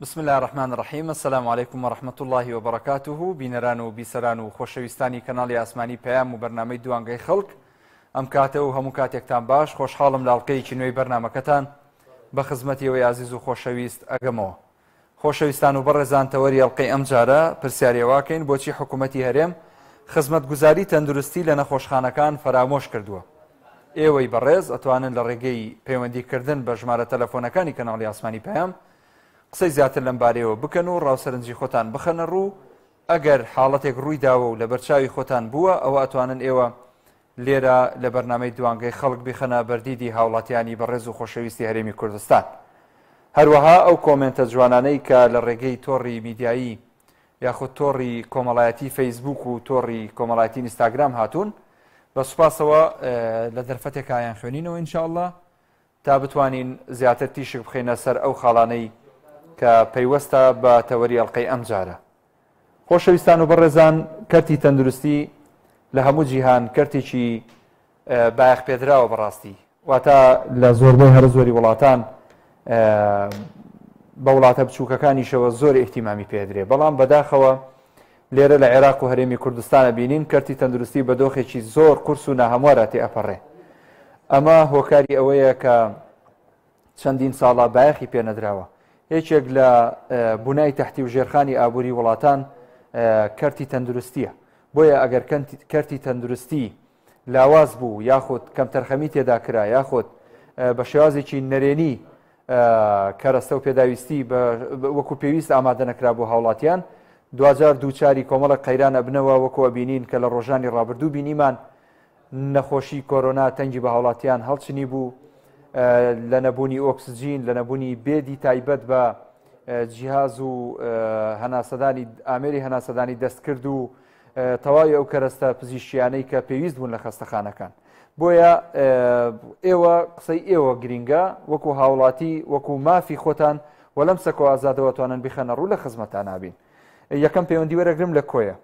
بسم الله الرحمن الرحیم. السلام علیکم و رحمة الله و برکاته. بینەران و بیسەران و خۆشەویستانی کەناڵی ئاسمانی پەیام و بەرنامەی دوانگەی خەڵک، ئەم کاتە و هەموو کاتێکتان باش. خۆشحاڵم لاڵقەیەکی نوێی بەرنامەکەتان بە خزمەتیەوەی عزیز و خۆشەویست ئەگەمەوە. خۆشەویستان و بەڕێزان، تەوەری ئەڵقەی ئەم جارە پرسیارێواکەین بۆچی حکوومەتی هەرێم خزمەتگوزاری تەندروستی لە نەخۆشخانەکان فرامۆش کردووە. ئێوەی بەڕێز ئەتوانن لە ڕێگەی پەیوەندیکردن بە ژمارە تەلەفۆنەکانی کەناڵی ئاسمانی پەیام قسەی زیاتر لەم بارەیەوە بکەن و ڕاوسەرنجی خۆتان بخەنە ڕوو. ئەگەر حاڵەتێک ڕووی داوە و لە بەرچاوی خۆتان بووە، ئەوە ئەتوانن ئێوە لێرە لە بەرنامەی دوانگەی خەڵک بخەنە بەردیدی هاوڵاتیانی بەڕێز و خۆشەویستی هەرێمی کوردستان. هەروەها ئەو کۆمنتە جوانانەی کە لە ڕێگەی تۆڕی میدیایی یاخود تۆڕی کۆمەڵایەتی فەیسبوک و تۆڕی کۆمەڵایەتی ئینستاگرام هاتوون، بە سوپاسەوە لە دەرفەتێکایان خوێنینەوە ئینشاءالله تا بتوانین زیاتر تیشک بخەینە سەر ئەو خاڵانەی کە پەیوەستە بە تەوەری ئەڵقەی ئەم جارە. خۆشەویستان و بەڕێزان، کەرتی تەندروستی لە هەموو جیهان کەرتێکی بایەخ پێدراوە بەڕاستی، واتە لە زۆربەی هەر زۆری وڵاتان بە وڵاتە بچووکەکانیشەوە زۆر ئیحتیمامی پێدرێ، بەڵام بەداخەوە لێرە لە عێراق و هەرێمی کوردستانە بینین کەرتی تەندروستی بە دۆخێکی زۆر قورس و ناهەموارە تێئەپەڕێ. ئەمە هۆکاری ئەوەیە کە چەندین ساڵە بایەخی پێ نەدراوە. یەکێک لە بنای تەحتی و ژێرخانی ئابووری وڵاتان کەرتی تەندروستیە. بۆیە ئەگەر کەرتی تەندروستی لاواز بوو یاخود کەم تەرخەمی تێدا کرا یاخود بە شێوازێکی نەرێنی کەرەستە و پێداویستی وەکو پێویست ئامادە نەکرا بۆ هاوڵاتیان، دوجار دووچاری کۆمەڵە قەیران ئەبنەوە، وەکو ئەبینین کە لە ڕۆژانی ڕابردوو بینیمان نەخۆشی کۆرۆنا تەنگی بە هاوڵاتیان هەڵچنی بوو، لە نەبوونی ئۆکسجین، لە نەبوونی بێدی تایبەت بە جیهاز و هەناسەدانی ئامێری هەناسەدانی دەست کرد و تەواوی ئەو کەرەستە پزیشکیانەی کە پێویست بوون لە خەستەخانەکان. بۆیە ئێوە قسەی ئێوە گرینگە، وەکو هاوڵاتی وەکو مافی خۆتان و لەم سەکۆ ئازادەوە توانن بخەنە ڕوو لە خزمەتان نابین. یەکەم پەیوەندی وەرەگرم لە کۆیە.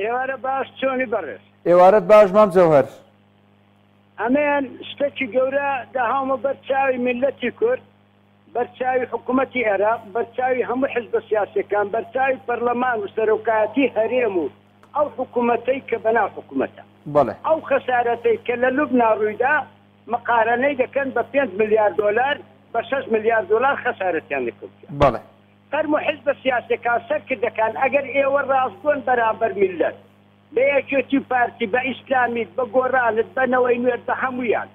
ئێوارە باش، چۆنی بەڕێز؟ ئێوارەت باش مام جەوهەر. ئەمەیان شتێکی گەورە داهاومە بەرچاوی میلەتی کورد، بەرچاوی حکوومەتی عێراق، بەرچاوی هەموو حزبە سیاسیەکان، بەرچاوی پەرلەمان و سەرۆکایەتی هەرێم و ئەو حکوومەتەی کە بەناو حکوومەتە. ئەو خەسارەتەی کە لە لوبنان ڕوویدا مقارنەی دەکەن بە 5 ملیار دۆلار بە 6 ملیار دۆلار خەسارەتیان لەکەوتووە. هەرموو حزبە سیاسیەکان سەرکردەکان ئەگەر ئێوە ڕاستگۆن بەرامبەر میلەت بە یەکێتی پارتی، بە ئیسلامیت، بە گۆڕانت، بەنەوەی نوێر، بە هەمویان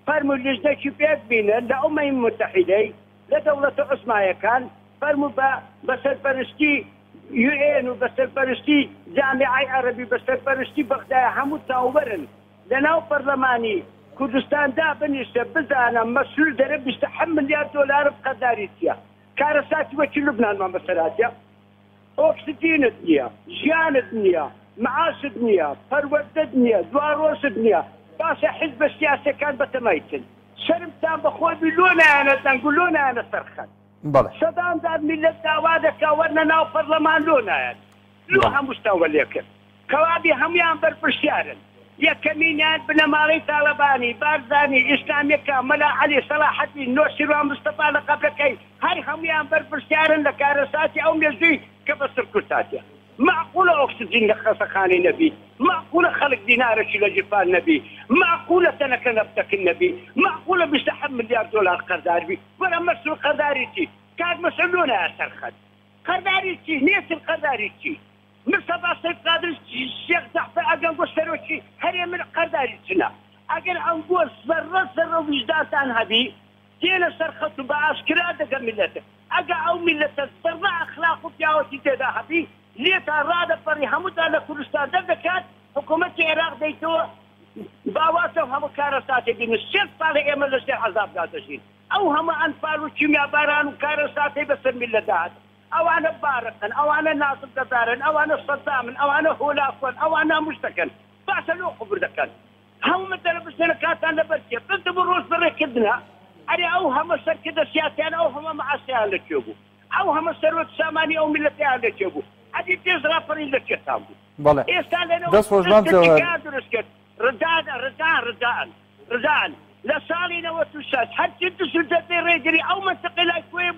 فەرموو لیژنێکی پێک بینن لە ئەمەی متحیدەی لە دەوڵەتە عوسمانیەکان، فەرموو بە سەرپەرشتی UN و بە سەرپەرشتی جامیعەی عەرەبی، بە سەرپەرشتی بەغدایە هەموو تاوبەرن لەناو پەرلەمانی کوردستاندا بنیشە بزانە مەسئول دەرە 27 ملیار دۆلار بقەداری چییە، کارەساتی وەکی لوبنانمان بەسەراتە، ئۆکسجینت نییە، ژیانت نییە، معاشت نییە، پەروەردەت نییە، دواڕۆژت نییە، باشە حیزبە سیاسیەکان بەتەمایتن شەرمتان بەخۆبی لۆ نایەنە دەنگ و لۆ نایەنە سەرخەن. سەدامدار میلەت داوا دەکا وەرنە ناو پەرلەمان لۆ نایەن، لۆ هەموو شتاوە لێکرد، کەوابی هەمویان بەرپرسیارن، یەکەمینیان بنەماڵەی تاڵەبانی، بارزانی، ئیسلامیەکە، مەلا عەلی، سەلاحەدین، نۆشیروان مستەفا لە قەبرەکەی، هەر هەمویان بەرپرسیارن لە کارەساتی ئەو مێژووی کە بە سەرکوتاتیە. معقولە ئۆکسجین لە خەستەخانەی نەبی، معقولە خەڵک دینارێکی لە جیفان نەبی، معقولە تەنەکە نەفتەکن نەبی، معقولە 27 ملیار دۆلار قەردار بی. وەرە مەسئول قەرداری چی؟ کات مەسئول لۆ نایە سەرخەت، قەرداری چی؟ نێچن قەرداری چی؟ مستەفا سەید قادر شێخ جەعفەر ئەگەنگۆ سەرۆکی هەرێمن قەرداری چنە؟ ئەگەر ئەنگۆ زەرڕە زەرڕە ویجدانتان هەبی دێنە سەرخەت و بە ئاشکرا دەگە میلەتە. ئەگە ئەو میلەتە زەرڕە ئەخلاق و پیاوەتی تێدا هەبی لێتا ڕادەپەڕی هەمووتان لە کوردستان دەردەکات، حکوومەتی عێراق دەیتەوە باواتە هەموو کارەساتێک بینن. 6 ساڵی ئێمە لە ژێر عەزابدا دەژین، ئەو هەموو ئەنفال و کیمیاباران و کارەساتەی بەسەر میلەتدا هات، ئەوانە بارەقن، ئەوانە نازم دەدارن، ئەوانە سەدامن، ئەوانە هۆلافۆن، ئەوانە مشتەکەن، باشە لۆ قوبر دەکەن. هەموو مەدەرە بستێنە کاتان لەبەرچێ بردە بۆ ڕۆژ بەڕێکردنە. ئەرێ ئەو هەمە سەرکردە سیاسیان، ئەو هەمە مەعاسیان لەکوێ بوو، ئەو هەمە سەرۆک سامانی ئەو میلەتیان لەکوێ بوو، ئەدی پێش ڕاپەڕی لەکوێتان بوو. ئێستا لەنەوە دروست کرد ڕدان لە ساڵی 96 هەرچی دوسودەتەی ڕێگری ئەو منتەقەی لای کوێ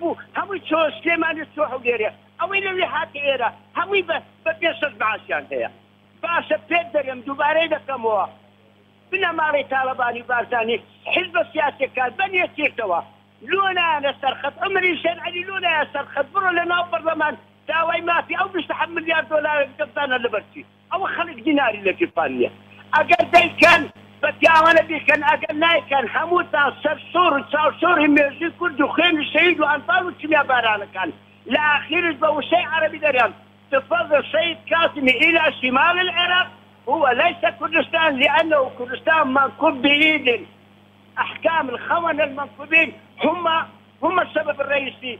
ماڵی تاالبانی بارزانانی حزب سیاسەکان بەنیەتێتەوە لۆنایە سەرخەت عمری شەرعەلی لۆنایە سەرخەت بڕۆ لە ناو پەرلەمان داوای مافی ئەو 27 ملیار دۆلار دەبدانە لەبەرچی ئەوە خەڵک دیناری لە گیرفانیە ئەگەر دەیکەن بە پیاوانە بیکەن ئەگەر نایکەن هەمووتان سەر سۆر و چاوشۆری مێژوی کورد و خوێنی شەهید و ئەنفال و چیا بارانەکان لە ئاخرش بە وشەی عەرەبی دەریان تفضل السيد كاظمي إلى شمال العراق هو ليس كردستان لأنه كردستان منكوب بإيد أحكام الخونة المنكوبين هم السبب الرئيسي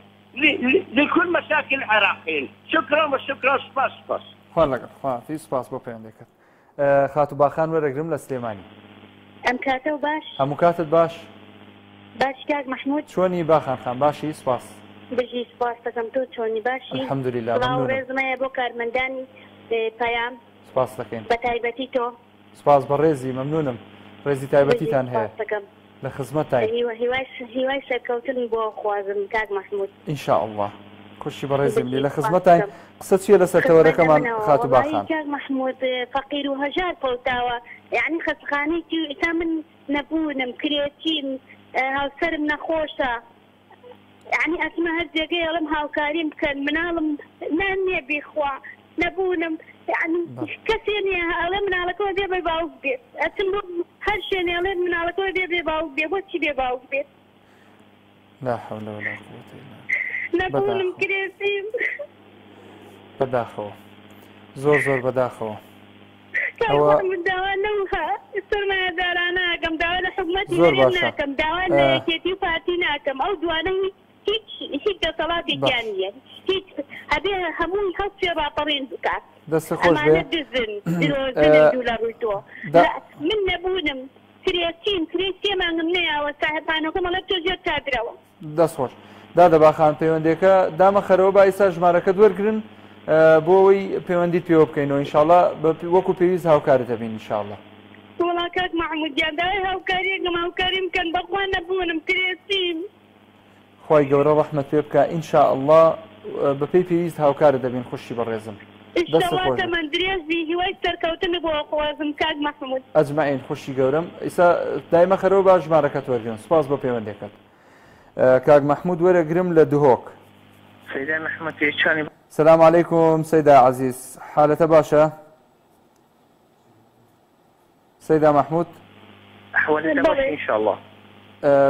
لكل مشاكل العراقيين. شكرا وشكرا سباس خالق في سباس بو عندك خاتو باخان ورقرم لسليماني ام كاتب باش ام كاتب باش كاك محمود شوني باخان خان باشي سباس بجي سپاس دەکەم تۆ چۆنی باشی الحمد لله ممنون ڕێزمەیە بۆ کارمەندانی پەیام سپاس دەکەین بە تایبەتی تۆ سپاس بە ڕێزی مەمنونم ڕێزی تایبەتیتان هەیە لە خزمەتتان هیوای سەرکەوتن بۆ خوازم کاک محمود ئینشاءالله خوشی بە ڕێزیم لێ لە خزمەتتان قسە چیە لەسەر تەوەرەکەمان خاتو باخان کاک محمود فەقیر و هەژار پەوتاوە یعنی خەسخانەیەکی ئێستا من نەبوونم کرێتین هاوسەرم نەخۆشە يعني أسمع هالجاقية لم هاوكاريم كان منالم ناني بيخوا نبونم يعني كسيني ألمنا على كل دي بيباوك بيت أتمر هالشيني ألمنا على كل دي بيباوك بيت وشي بيباوك بيت لا حول ولا قوة إلا بالله نبونم كريسيم بداخو زور بداخو كان من داوانوها استرنا داراناكم داوانا حكمتي مريناكم داوانا كيتي فاتيناكم أو دواني هيك صلاتي كانية هيك هذه همون خاصة باطرين بكات دست خوش به دلوزن دولار ويتو لا من نبونم كريسين ما نمنيا وساهبانكم الله توجه تادروا دست خوش دادا باخان پەیوەندێکە دامە خەرەوە با ئێستا ژمارەکەت وەرگرن بۆ ئەوەی پەیوەندیت پێوە بکەینەوە ئینشاءالله وەکو پێویست هاوکارت هەبین ئینشاءالله والله كاك محمود جان داوای هاوکاریەکەم کەن بەخوا نەبوونم کرێسیم خوای گەورە ڕەحمەت پێ بکە ئینشاءالله بەپێی پێویست هاوکارت دەبین خوشی بە ڕێزم ئینشاءالله من درێژی هیوای سەرکەوتن بۆ خوازم کاک محمود ئەجمعین خوشی گەورم ئێستا دایمە خەرەوە با ژمارەکەت وەرگرن سپاس بۆ پەیوەندێکەت کاک محمود وەرەگرم لە دهۆک سيدة محمود تيشاني السلام عليكم سيدة عزيز حالته باشا سيدة محمود أحوالي باشا إن شاء الله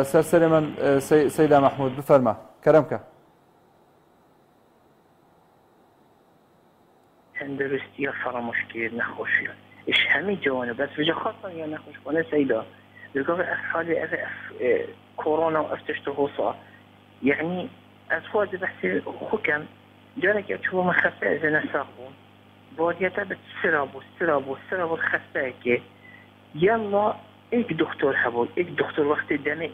سرسري من سيدة محمود بفرما كرمك تندرستي فرا مشكلة نخوشي إيش همي جوانب بس بجا خاصة يا نخوش وأنا سيدة لقوا حالي كورونا وأفتشت غوصة يعني أزواج بحثي حكم جانك أشوفه مخفى إذا نساقون بوديته بتسرابو الخفاكي يلا إيك دكتور حبول إيك دكتور وقت دم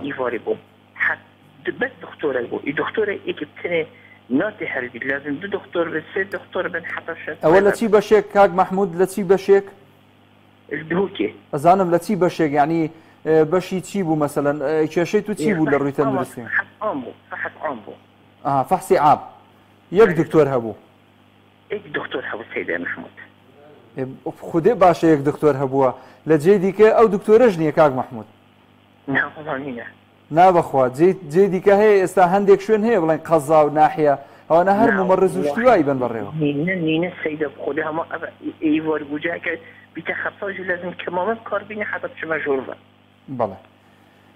إيفاري بو حتى بس دكتور أبو دكتور إيك بتني ناتي حربي لازم دو دكتور بس دكتور بن حطشة أولا تي بشيك كاك محمود لتي بشيك الدهوكي أزانم لتي بشيك يعني بشي تيبو مثلا كشيتو تيبو للروي تندرسين فحص عامبو فحصي عام يك دكتور هبو إيك دكتور هبو سيدة محمود خودي باشا يك دكتور هبوه لجي ديكا أو دكتور أجني كاك محمود نعم والله نا بخوا جي ديكا هي استا هنديك شوين هي بلين قزا وناحية هو أنا هر ممرز وشتواي بن بريوه نينا السيدة بخودها ما أبا إيوار بوجاك بتخصص لازم كمان كاربيني حتى بشما جورفا بلى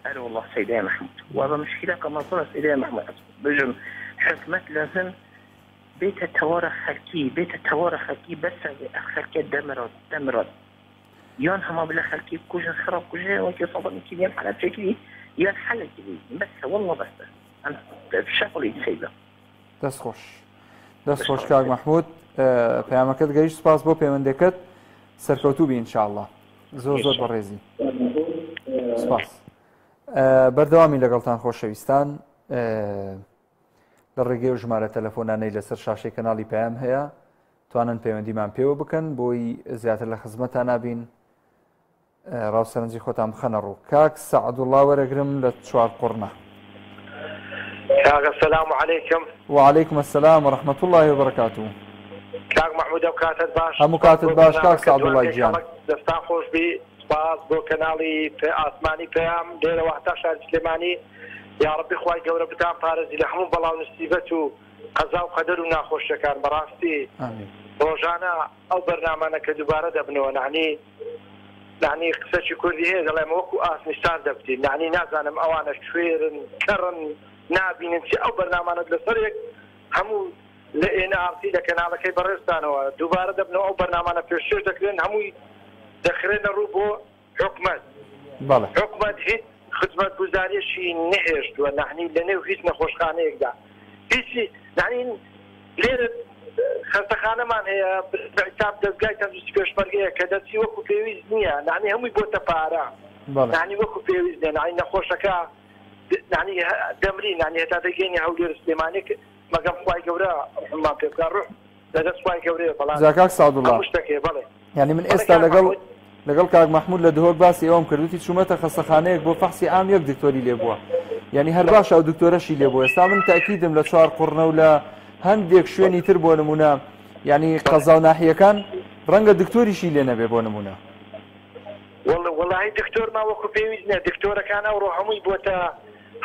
أنا والله سيدة محمود وهذا مشكلة كما صار سيدة محمود بجم حكمت لازم بيت التوارى خلقي بس خلقي دمرات يان هما بلا خلقي كوجن خراب كوجن وكي صابني كذي حالات شكلي يان حل كذي بس والله بس أنا شغلي سيدة دەست خۆش کاک محمود پەیامەکەت گەیشت سپاس بۆ پەیوەندەکەت سەرکەوتوو بی ئینشاءالله زۆر بەڕێزی سپاس بەردەوامی لەگەڵتان خۆشەویستان لە ڕێگەی و ژمارە تەلەفۆنانەی لەسەر شاشەی کەناڵی پەیام هەیە توانن پەیوەندیمان پێوە بکەن بۆی زیاتر لە خزمەتان نابین ڕاوسەرنجی خۆتان بخەنە ڕوو کاک سەعەدوڵڵا وەرەگرم لە چوار قوڕنە السلام عليكم. وعليكم السلام ورحمة الله وبركاته. کاک محمود ئەو کاتت باش هەموو کاتت باش کاک سەعدوڵڵای گیان دەستان خۆشبی سپاس بۆ کەناڵی ئاسمانی پەیام لێرە وەحتا شاری سلێمانی یا ڕەبی خوای گەورە بتان پارێزی لە هەموو بەڵاو نسیبەت و قەزا و قەدەر و ناخۆشیەکان بەڕاستی ڕۆژانە ئەو بەرنامانە کە دووبارە دەبنەوە نعنی قسەی کوردی هەیە دەڵێم وەکو ئاسمیستان دەبتین نعنی نازانم ئەوانە کوێرن کەڕن نابینن چی ئەو بەرنامانت لەسەرێک هەموو لە ئێنەئارتی لە کەناڵەکەی بەڕێستانەوە دووبارە دەبنەوە ئەو بەرنامانە پێشێش دەکرێن هەمووی دەخرێنە ڕوو بۆ حکومەت حکومەت هیچ خزمەت گوزاریشی نەهێشتووە نعنی لە نێو هیچ نەخۆشخانەیەکدا هیچی نعنی لێرە خەستەخانەمان هەیە حساب دەستگای تەندروستی پێشمەرگەیە کە دەچی وەکو پێویست نییە نعنی هەمووی بۆتە پارە نعنی وەکو پێویست نیە نعنی نەخۆشەکە نعنی دەمری نعنی هەتا دەگەینی هەولێر سلێمانێک مەگەم خوای گەورە ڕحمان پێ بکات ڕوح لەدەست خوای گەورەیە بەڵام کاک سەعدوڵڵا هەموو شتێکێ بەڵێ یعنی من ئێستا لەگەڵ کاک محمود لە دهۆک باسی ئەوم کردوتی چوومەتە خەستەخانەیەک بۆ فەحسی عام یەک دکتۆری لێ بووە یعنی هەر باشە ئەو دکتۆرەشی لێ بووە ئێستا من تاکیدم لە چوار قوڕنە و لە هەندێک شوێنی تر بۆ نمونە یعنی قەزا و ناحیەکان ڕەنگە دکتۆریشی لێ نەبێ بۆ نمونە وەڵاهی دکتۆر ما وەکو پێویست نیە دکتۆرەکان ئەوڕۆ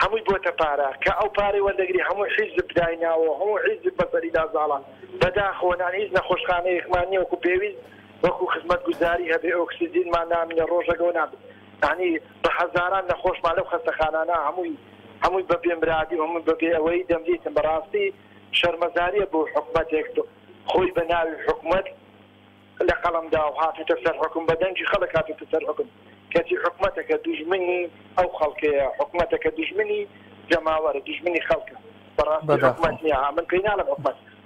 هەمووی بۆتە پارە کە ئەو پارەی وەردەگری هەموو حیزب بدایناوە هەموو حیزب بەسەری دازاڵە بەداخۆنان هیچ نەخۆشخانەیەکمان نیە وەکو پێویست وەکو خزمەت گوزاری هەبێ ئۆکسیجینمان نامینە ڕۆژەگەەوە نابێت یعنی بە هەزاران نەخۆشمان لەو خەستەخانانە هەمووی بە پێمرادی هەمووی بەبێ ئەوەی دەمدیتن بەڕاستی شەرمەزاریە بۆ حکومەتێک خۆی بە ناوی حکومەت لە قەڵەمدا و هاتوتە سەر حکم بە دەنجی خەڵک هاتوتە سەر حکم کەسی حکومەتەکە دوژمنی ئەو خەڵکەیە حکومەتەکە دوژمنی جەماوەرە دوژمنی خەڵکە بەڕاستی حکومەت نییە من پێی ناڵم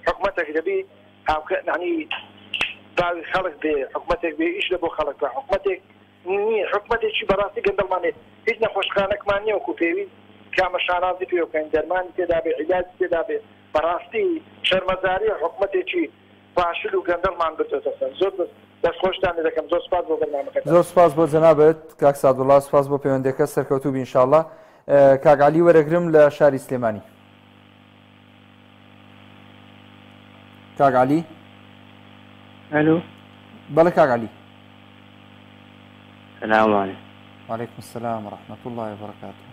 حکومەتێک دەبی نعنی باوی خەڵک بێ حکومەتێک بێ ئیش لە بۆ خەڵک بە حکومەتێک نییە حکومەتێکی بەڕاستی گەندەڵمانێت هیچ نەخۆشخانەکمان نییە وەکو پێویست کامە شانازی پێ بکەین دەرمانی تێدا بێ عیلاج تێدا بێ بەڕاستی شەرمەزاریە حکومەتێکی باشل و گەندەڵمان بچێتە سەر زۆر دەستخۆشتان دەکەم زۆر سپاس بۆ بەرنامەکەت زۆر سپاس بۆ جەنابەت کاک سەعدوڵڵا سپاس بۆ پەیوەندیەکە سەرکەوتوو بی ئینشاءڵڵا کاک عەلی وەرەگرم لە شاری سلێمانی کاک عەلی الو بەڵێ کاک عەلی السلام عليكم وعليكم السلام ورحمة الله وبركاته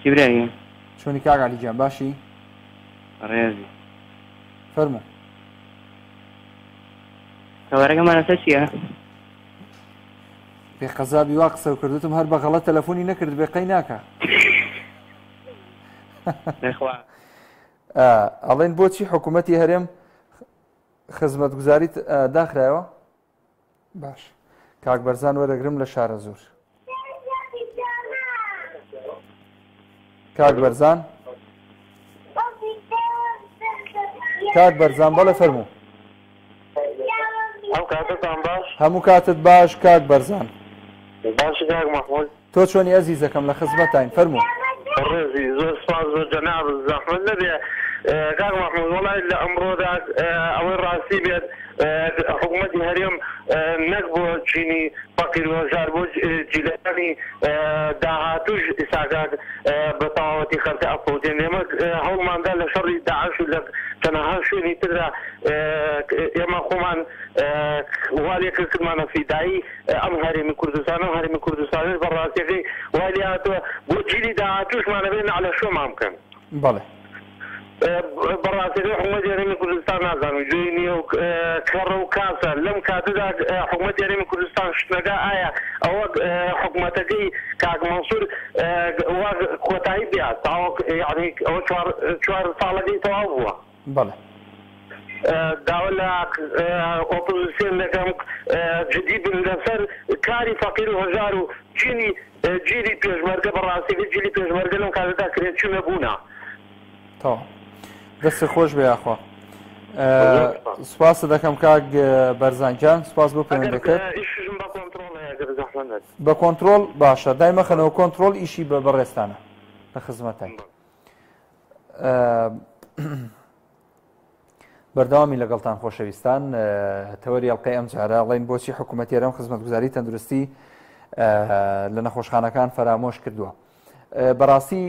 إبراهيم شلونك كاك علي جان باشي رياضي فرمو كوارقة ما نسيتها بقەزابی وا قسە کردوتم هەر بە غەڵەت تەلەفۆنی نەکرد بێقەی ناکە ئەڵێن بۆچی حکوومەتی هەرێم خزمەتگوزاریت داخرایەوە باش کاک بەرزان وەرەگرم لە شارە زۆر کاک بەرزان بەڵێ فەرموو هەموو کاتت باش کاک بەرزان باشی کاک محمود تۆ چۆنی ئەزیزەکەم لە خزمەتین فەرموو ڕێزی زۆر سپاس زۆر جەناب زەحمەت نەبێ کاک محمود وەڵای لە ئەمڕۆدا ئەوەی ڕاستی بێت حکوومەتی هەرێم نەک بۆ چینی فەقیر و هەژار بۆ جیلەکانی داهاتوش ئێستاکات بە تەواوەتی خەڵکە ئەفەوتێن ئێمە هەوڵماندا لە شەڕی داعش و لە تەنەها شوێنی تردا ئێمە خۆمان والێکە کردمانە فیدایی ئەم هەرێمی کوردستان و هەرێمی کوردستانی بەڕاستیەکەی والی هاتووە بۆ جیلی داهاتوشمانە بێن عەلە شۆمان بکەن بەڵێ بەڕاستیەکەی حکوومەتی هەرێمی کوردستان نازانم گوێی نییە و کەڕە و کاسە لەم کاتەدا حکوومەتی هەرێمی کوردستان شتنەکە ئایا ئەوە حکوومەتەکەی کاک مەنسوور وا کۆتایی بێت یعنی ئەوە 4 ساڵەکەی تەواو بووە بەڵێ داوا لە ئۆپۆزیسیۆن دەکەم جدی بن لەسەر کاری فەقیر و هەژار و جیلی پێشمەرگە بەڕاستیەکەی جیلی پێشمەرگە لەم کاتەدا کرێت چوونە بوونا تەواو دەستی خۆش بێ یاخوا سوپاس دەکەم کاک بەرزانجان سپاس بۆ پەیوەندەکەت بە کۆنتڕۆڵ باشە دایمەخەنەوە کۆنتڕۆڵ ئیشی بە بەڕێستانە لە خزمەتەکە بەردەوامی لەگەڵتان خۆشەویستان تەوەری ئەڵقەی ئەم جارە ئەڵێن بۆچی حکوومەتی هەرێم خزمەتگوزاری تەندروستی لە نەخۆشخانەکان فەرامۆش کردووە بەڕاستی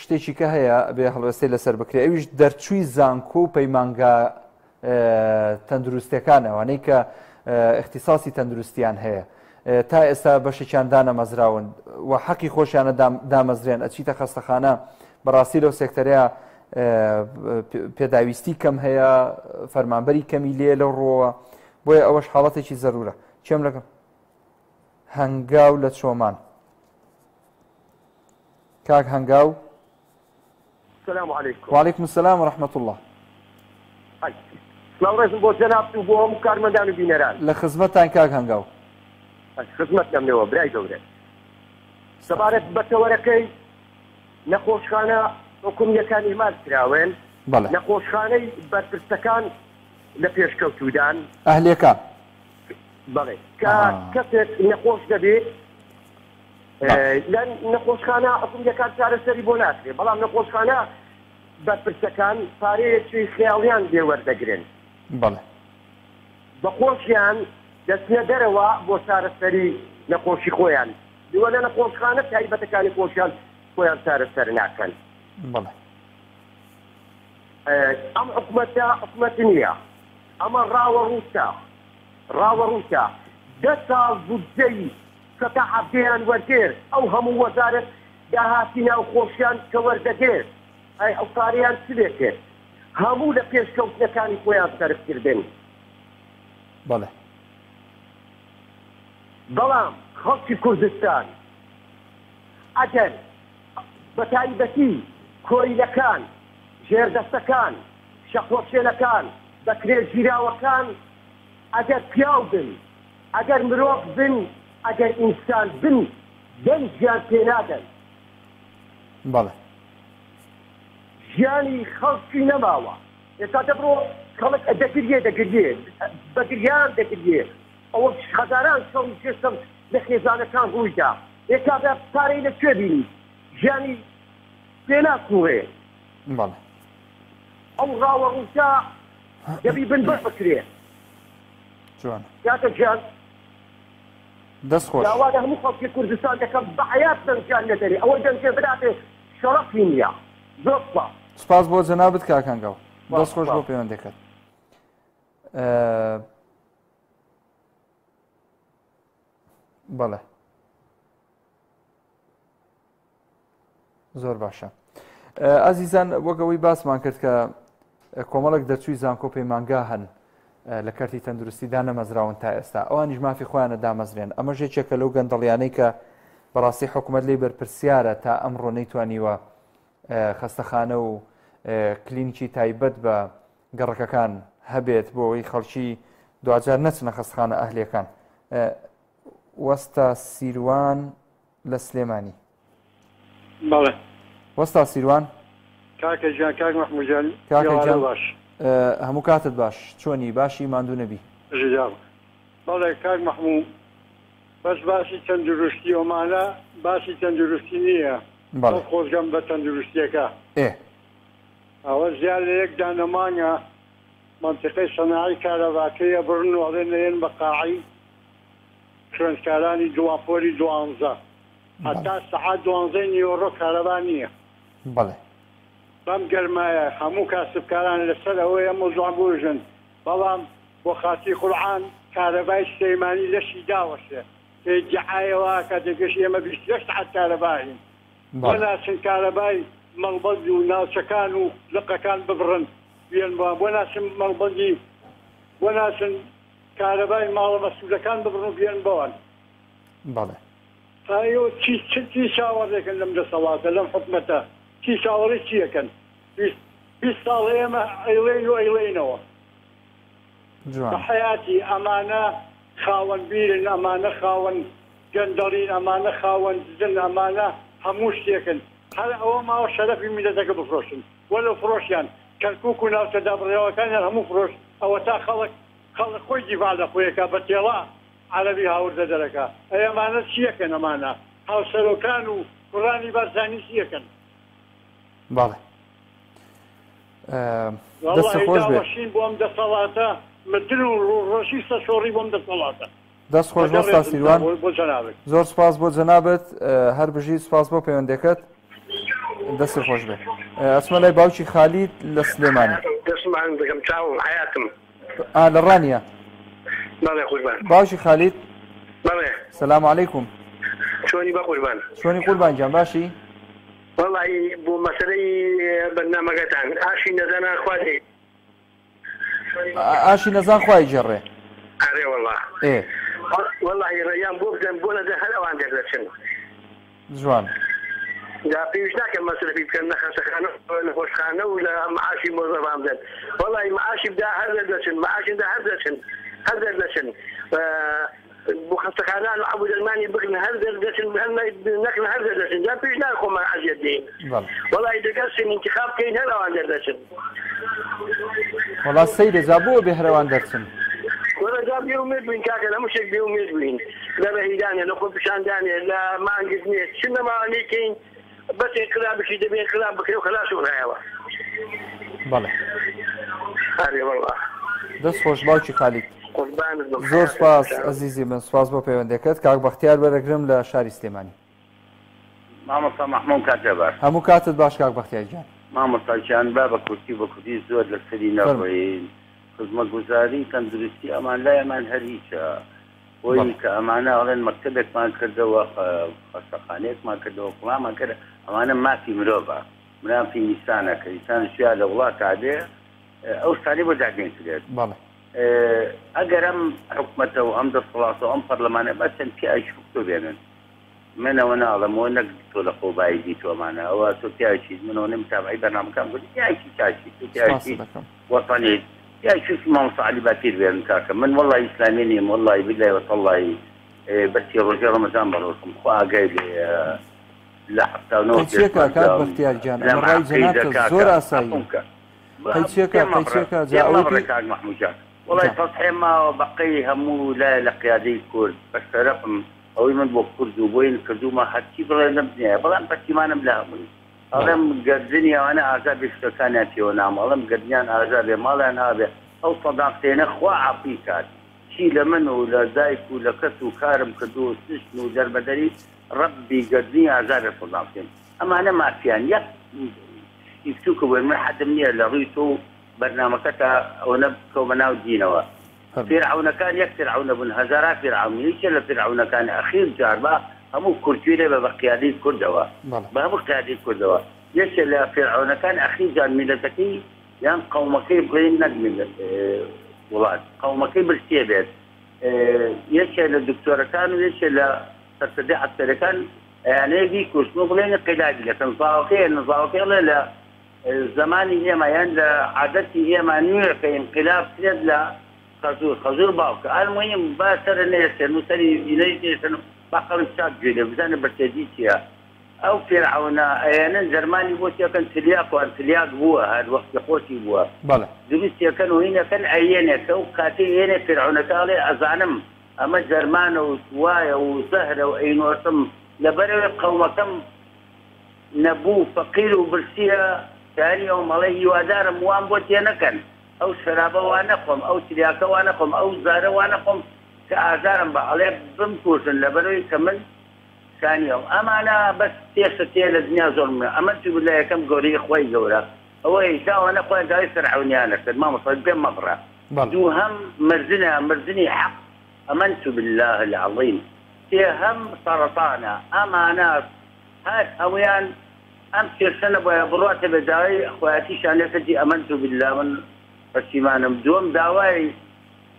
شتێکی کە هەیە بێ هەڵوێستەی لەسەر بکرێ ئەویش دەرچووی زانکۆ و پەیمانگە تەندروستیەکان ئەوانەی کە اختصاصی تەندروستیان هەیە تا ئێستا بەشێکیان دانەمەزراون و حەقی خۆشیانە دامەزرێن ئەچیتە خەستەخانە بەڕاستی لەو سێکتەرەیە پێداویستی کەم هەیە فەرمانبەری کەمی لێ لەو ڕۆوە بۆیە ئەوەش حاڵەتێکی زەرورە چێم لەگەم هەنگاو لە چۆمان کاک هەنگاو السلام عليكم. وعليكم السلام ورحمة الله. سلام ڕێزم بۆ جەناب و بۆ هەموو کارمەندان و بینەران لە خزمەتتان کاک هەنگاو. خزمەتم نەوە برای گەورە سەبارەت بە تەوەرەکەی نەخۆشخانە حکومیەکان ئیمال کراوێن نەخۆشخانەی بەرپرسەکان لە پێشکەوتودان ئەهلەکان بەڵێ کە کەسێک نەخۆش دەبێت لە نەخۆشخانە حکومیەکان چارەسەری بۆ ناکرێت بەڵام نەخۆشخانە بەرپرسەکان پارەیەکی خەیاڵیان لێوەردەگرن بەڵێ بەخۆشیان دەستنە دەرەوە بۆ چارەسەری نەخۆشی خۆیان دووە لە نەخۆشخانە تایبەتەکانی خۆشیان خۆیان چارەسەر ناکەن بەڵێ ئەم حکومەتە حکومەت نییە ئەمە ڕاوەڕووتە 10 ساڵ بودجەی سەتا عەبدەیان وەرگێر ئەو هەموو وەزارەت داهاتی ناو خۆشیان کە وەردەگێر ئەو کاریان چ لێ کرد هەموو لە پێشکەوتنەکانی خۆیان سەرفکردن بەڵێ بەڵام خەڵکی کوردستان ئەگەر بە تایبەتی کۆیلەکان ژێردەستەکان شەخۆشێنەکان بەکرێژیراوەکان ئەگەر پیاو بن ئەگەر مرۆڤ بن ئەگەر ئینسان بن دەنجیان پێنادەن بەڵێ ژیانی خەڵکی نەماوە ئێستا دەبڕۆ خەڵک دەگریێ بەگریان دەگریێ ئەوە هەزاران سەڵی جێسم لە خێزانەکان ڕوویدا ئێستا پارەی لەکوێ بینی ژیانی پێناکوڕێ بەڵێ ئەو ڕاوەڕووتە دەبی بن بەر بکرێ جوان کاتە گیان دەست خۆش داوا لە هەموو خەڵکی کوردستان دەکەم بە حەیات دەنجیان نەدەری ئەوە دەنجێ بداتێ شەڕەفی نییە زۆر سپاس بۆ جەنابەت کاک هەنگاو دەست خۆش بۆ پەیوەندەکەت بەڵێ زۆر باشە ئازیزان وەگەوەی باسمان کرد کە کۆمەڵک دەرچووی زانکۆ پەیمانگا هەن لە کارتی تەندروستیدا نەمەزراون تا ئێستا ئەوانیش مافی خۆیانە دامەزرێن ئەمە ژێکێکە لەو گەندەڵیانەی کە بەڕاستی حکوومەت لێی بەرپرسیارە تا ئەمڕۆ نەیتوانیوە خەستەخانە و کلینیکی تایبەت بە گەڕەکەکان هەبێت بۆ ئەوەی خەڵکی دوجار نەچنە خەستەخانە ئەهلەکان وەستا سیروان لە سلێمانی بەڵێ وەستا سیروان کاکە ژیان کاک مەحموودجان باش هەموو کاتت باش چۆنی باشی ماندوو نەبی ژیان بەڵێ کاک مەحموود بەس باسی تەندروستی ئەمانە باسی تەندروستی نییە خۆزگەم بە تەندروستیەکە ئەوە زیاد لە یەک دانەمانە منتیقەی سەناعی کارەباکەیە بڕن و ئەڵێنەیەن بە قاعی خوێندکارانی دوواپۆری 12 هەتا سەعات 12 نیوەڕۆ کارەبا نییە بەڵێ بەم گەرمایە هەموو کاسبکاران لەسەر ئەوەیە مۆزوع بژن بەڵام بۆ خاتی قورعان کارەبای سلەیمانی لەشی داوەشێ جعایەوە کە دەگەشت ئێمە 28 سەعات کارەباین بۆناسن کارەبای مەڵبەند و ناوچەکان و لقەکان ببڕن بێن بۆ ناسن مەڵبەندی بۆ ناسن کارەبای ماڵە مەسئولەکان ببڕن بێن بەوان بەڵێ ئەیۆ چی چاوەڕێکن لەم دەسەڵاتە لەم حکومەتە چی چاوەڕێ چیەکەن 20 ساڵ ئێمە ئەیڵێن و ئەیڵێنەوە بە حەیاتی ئەمانە خاوەن بیرن ئەمانە خاوەن گەندەڵین ئەمانە خاوەن دزن ئەمانە هەموو شتێکن هەر ئەوە ماوە شەرەفی میلەتەکە بفرۆشن وەلو فرۆشیان کەرکووک و ناوچە دابڕێوەکانیان هەموو فرۆش ئەوە تا خەڵک خۆی دیڤال دەخۆیەکە بە تێڵا عەرەبی هاوردە دەرەکە ئەمانە چیەکەن ئەمانە هاوسەرۆکان و کوڕانی بارزانی چیەکەن بەڵێ دەستە خۆش بێت بۆ ئەم دەسەڵاتە مدن و ڕۆژی سەشۆڕی بۆم دەسەڵاتە دەست خۆش وەستا سیروان زۆر سپاس بۆ جەنابەت هەر بژی سپاس بۆ پەیوەندەکەت دەستی خۆش بێت ئەچمە لای باوکی خالید لە سلێمانی قوربان دەکەم چاوم حیاتم لە ڕانیە بەڵێ قوربان باشی خالید بەڵێ سلام علیکم چۆنی بە قوربان چۆنی قوربان جان باشی وەڵی بۆ مەسەلەی بەرنامەکەتان ئاشی نەزانان خوازێ ئاشی نەزان خوای جێڕێ ئەرێ وەڵا وەڵی ڕێیان بۆ بدەن بۆ نەدە هەر ئەوان دەردەچن جوان دا پێویست ناکەم مەسلەفی بکەن لە خەسەخانە لە خۆشخانە و لە معاشی مۆزەفان بدەن وەڵی معاشی بدا هەر دەردەچن معاشیدا هەر دەچن هەر دەردەچن بۆ خەسەخانان و عەبودەرمانی بکن هەر دەردەچن نەکن هەر دەردەچن جا پێویست ناکە خۆمان عەزیەت دێین وەڵی دەگەستین انتخاب بکەین هەر ئەوان دەردەچن وەڵا سەیدە جا بۆ بێهرەوان دەرچن وەرەجا بێومێت بووین کاکە لە مشێک بێومێت بووین لە بەهیدانێ لە خۆ پیشاندانێ لە مانگت نێت چ نەماوانەیەکەین بەسێ قلابشی دەبێت قلاب بکرێ و خەلاص و ڕایەوە بەڵێ ئارێ وەڵا دەست خۆش باوکی خالید زۆر سپاس ئەزیزی من سپاس بۆ پەیوەندەکەت کاک بەختیار وەرەگرم لە شاری سلێمانی مامۆستا محموود کاتێ باش هەموو کاتت باش کاک بەختیار گیان مامۆستاکیان با بە کورتی بە کوردی زۆر لەسەری نەڕۆین خزمەتگوزاری تەندروستی ئەمان لایەمان هەر هیچە بۆی کە ئەمانە ئەڵێن مەکتەبێکمان کردەوە خەستەخانەیەکمان کردەوە فڵانمان کرد ئەمانە مافی مرۆڤە مرافی نیسانە کە ئینسان شویا لە وڵات عادێ ئەو شتانەی بۆ داگەین کرێت ئەگەر ئەم حکومەتە و ئەم دەسەڵاتە و ئەم پەرلەمانە بەچەند پیاوێکی فکتۆ بێنن منەوە ناڵەمەوە نەک تۆ لە خۆبایی دیتۆمانە ئەوە تۆ پیاوێکی منەوە نەمتابعی بەرنامەکان گوت پیاوێکی چاچی تۆ پیاوێکی وەطەنی پیاوێکی مامۆستا عەلی باتیر بێنن کاکە من وەڵی ئیسلامی نیم وەڵی بیلای وەتەڵی بەسی ڕۆژێ ڕەمەزان بەڕۆژم خوا ئاگای لە حەفتاونەوە چێکە کاک بەختیار گیان ئەمە ڕای جەنابتە زۆر ئاسایی قەیچێکە جا ئەوەی کاک محموود جان وڵی تەسحێ ماوە بەقەی هەموو لای لە قیادەی کورد بەشتەرەفم ئەوەی من بۆ کورد و بۆین کردومە هەرچی بڵێ نەبنیە بەڵام پەشیمانم لە هەمووی ئەڵێم گەردنی ئەوانە ئازاد شتەکانیان پێوە نامە ئەڵێم گەردنیان ئازادێ ماڵیان هابێ ئەو سەداقتێنە خوا عەفوی کات چی لە من و لە دایک و لە کەس و کارم کردو و سشن و دەربەدەری ڕەبی گەردنی ئازادە سەداقتێن ئەمانە مافیان یەک ئیفتوکە بۆی من حەدم نییە لە ڕووی تۆ بەرنامەکەتە ئەوە بکەومە ناو دینەوە فرعونەکان یەک فرعونە بوون هەزاران فرعون یەکێ لە فرعونەکانی ئەخیر جار بە هەموو کورتویرێ بە قیادەی کوردەوە بە هەموو قیادەی کوردەوە یەکێ لە فرعونەکان ئەخیر جار میلەتەکەی یان قەومەکەی بڵێن نەک میلەت وڵات قەومەکەی برسیە بێت یەکێ لە دکتۆرەکان و یەکێ لە سەرسەدەی عەسکەرەکان یانەیەکی کوشتن و بڵێنە قیلادی لە نزاوەکەی لێ لە زمانی ئێمە یان لە عادەتی ئێمە نوێ کە ئینقلاب کرێت لە خەزوور باوکە ئالمهم با سەر نێسێن و سەری بینەی نێسن باقەڵی چاک گوێنێ بزانە بەرتێدی چییە ئەو فێرعونە ئەیانن جەرمانی بۆ چیەکەن تلیاق و تلیاق بووە هەر وەختی خۆشی بووە دروستیەکەن و هینەکەن ئەیێنێکە و کاتێ هێنێ فێرعونەکەڵێ ئەزانم ئەمە جەرمانە و وایە و زەهرە و ئەینۆسم لەبەرەوەی قەومەکەم نەبوو فەقیر و برسیە کاری ئەو مەڵێ هیوادارم وان بۆ تێ نەکەن ئەو شەرابە وا نەخۆم ئەو تریاکە وا نەخۆم ئەو زارە وا نەخۆم کە ئازارم بە ئەڵێ بمکوژن لەبەرەوەی کە من کانیەوە ئەمانە بەس تێشە تێ لە دنیا زۆر منە ئەمە تو لە یەکەم گەورەی خۆی گەورە ئەوەی داوە نەخۆیان داوای فرعونیانە کرد مامۆستا پێم مەبڕە دووهەم مردنی حەق ئەمەنت بالله العظیم سێهەم سەرەتانە ئەمانە هەر ئەویان ئەم کێشەنە بۆیە بڕاتە بە داوای خۆیەتیشان لێکردی ئەمەنت بالله من پەشیمانم دووەم داوای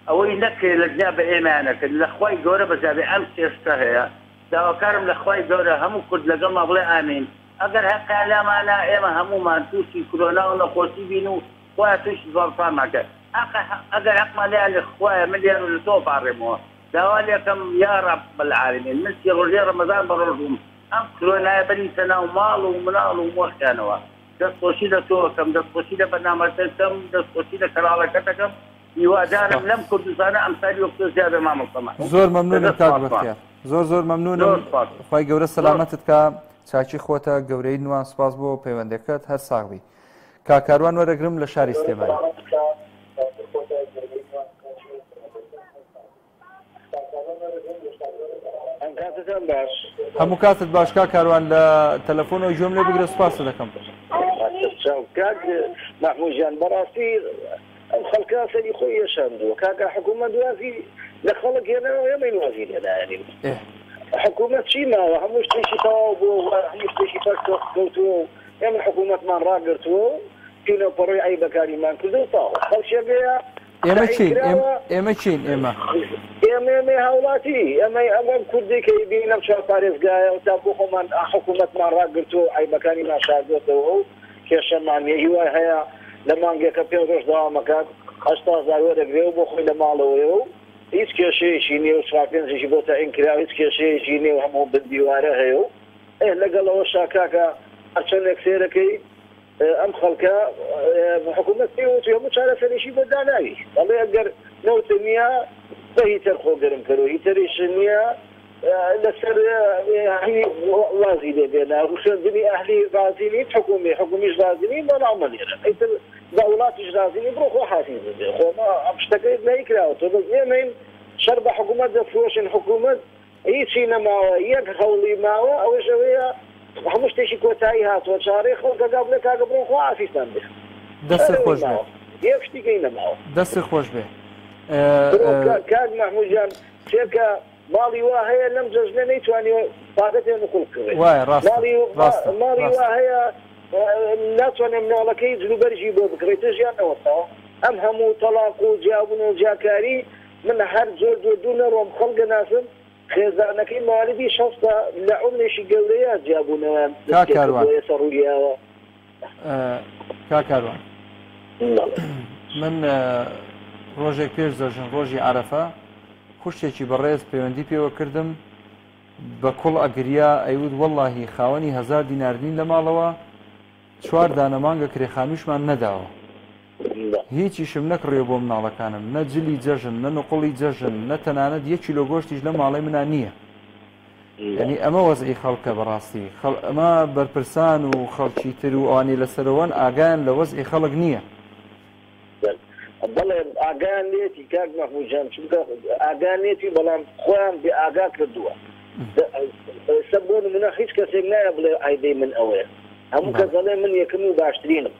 ئەوەی نەکرێت لە دنیا بە ئێمەیانە کرد لە خوای گەورە بەجابێ ئەم کێشتە هەیە داواکارم لە خوای گەورە هەموو کورد لەگەڵما بڵێ ئامین ئەگەر هەقا لامانە ئێمە هەمومان تووشی کۆرۆنا و نەخۆشی بین و خۆیان تووشی زۆرفانمان کرد ئەگەر حەقمان لێیان لە خوایە من لێن و لە تۆ پاڕێمەوە داوا لێکەم یا رەب العالمین من سی ڕۆژێ ڕەمەزان بەڕۆژوم ئەم کۆرۆنایە بەریتە ناو ماڵ و مناڵ و مۆشیانەوە دەستخۆشی لە تۆکەم دەستخۆشی لە بەرنامەکەم دەستخۆشی لە کەراڵەکەتەکەم هیوادارم لەم کوردستانە ئەمسالی وەختە زیادە مامۆستەمان زۆر مەمنونم کاک بەختیار زۆر مەمنونم خی گەورە سەلامەتت کە چاچی خۆتە گەورەی نوان سپاس بۆ پەیوەندەکەت هەر ساغبی کاکاروان وەرەگرم لە شاری سلێمانی هەموو کاتت باش کاکاروان لە تەلەفۆنەوە گوێم لێ بگرە سپاس دەکەم كاك محمود جان براسي الخلق سيدي خويا شاندو كاك حكومة دوازي لخلق هنا ويمين وزير هنا يعني حكومة شيما وهموش تيشي طاوبو وهموش تيشي فاكتو يمن حكومة من راقرتو كيلو بروي أي بكاري من كذو طاو خلش يبيا إما تشين إما هولاتي إما كردي كي بينا مشاو باريس قايا وتابوخو من حكومة من راقرتو أي بكاري ما شاردوتو كيشان معني هوا هيا لما نجيك بيوروش دوامكات أشتاز عيودك بيو بخوي لمالو هیچ کێشەیەکی نییە و سراپێنجێکی بۆتە ئینکرا هیچ کێشەیەکی نییە و هەموو بندیوارە هەیە و لەگەڵەوە شاکاکە هەرچەندێک سێرەکەی ئەم خەڵکە حکوومەت پێوتی هەموو چارەسەرێکی بەداناوی بەڵێ ئەگەر نەوتە نییە بە هیتەر خۆگەرم کەرەوە هیتەریش نییە لەسەر وازی لێ بێنە خوێندنی ئەهلی رازی نیت حکومیش رازی نی بەڵام مەلێرە ئەیتر دولاتش رازي بروح وحاسين خو اشتكيت لا يكراو تبغين شرب حكومه دفوش الحكومه هي شيء ما يك خولي ما او شويه مش تشي كوتاي هات وشاريخ قبل كابرون خو عافيستان به دس خوش به يفتكينا معه دس خوش به كاد محمود جان شركه مالي واهي لم جزني تواني طاقتي نقول كذا واي راست مالي واهي ناتوانم ناڵەکەی جلوبەرژی بۆ بکڕێتە ژیان نەوەستەوە ئەم هەموو تەلاق و جیابوون و جاکاری من هەر زۆر دوو نەڕۆم خەڵگە ناسم خێزانەکەی ماڵدی شەستە لە عومێکی گەورەیە جیابوونەوە سەڕوویەوە کاکاروان من ڕۆژێک پێش دەژن ڕۆژی عەرەفە خوشتێکی بەڕێز پەیوەندی پێوە کردم بە کوڵ ئەگریا ئەیود وەڵڵاهی خاوەنی 1000 دیناردین لە ماڵەوە 4 دانەمانگە کرێخانووشمان نەداوە هیچیشم نەکڕێ بۆ مناڵەکانم نە جلی جەژن نە نقڵی جەژن نە تەنانەت 1 کیلۆ گۆشتیش لە ماڵی منە نییە یعنی ئەمە وەزعی خەڵکە بەڕاستی ئەمە بەرپرسان و خەڵکی تر و ئەوانەی لەسەرەوەن ئاگایان لە وەزعی خەڵک نییە بەڵێ ئاگایان لێتی کاک مەحموود جان چونکە ئاگایان لێتی بەڵام خۆیان بێ ئاگا کردووە سەر بۆ نمونە هیچ کەسێک نایە بڵێ ئایدەی من ئەوەیە هەموو کەس دەڵێ من یەکەم و باشترینم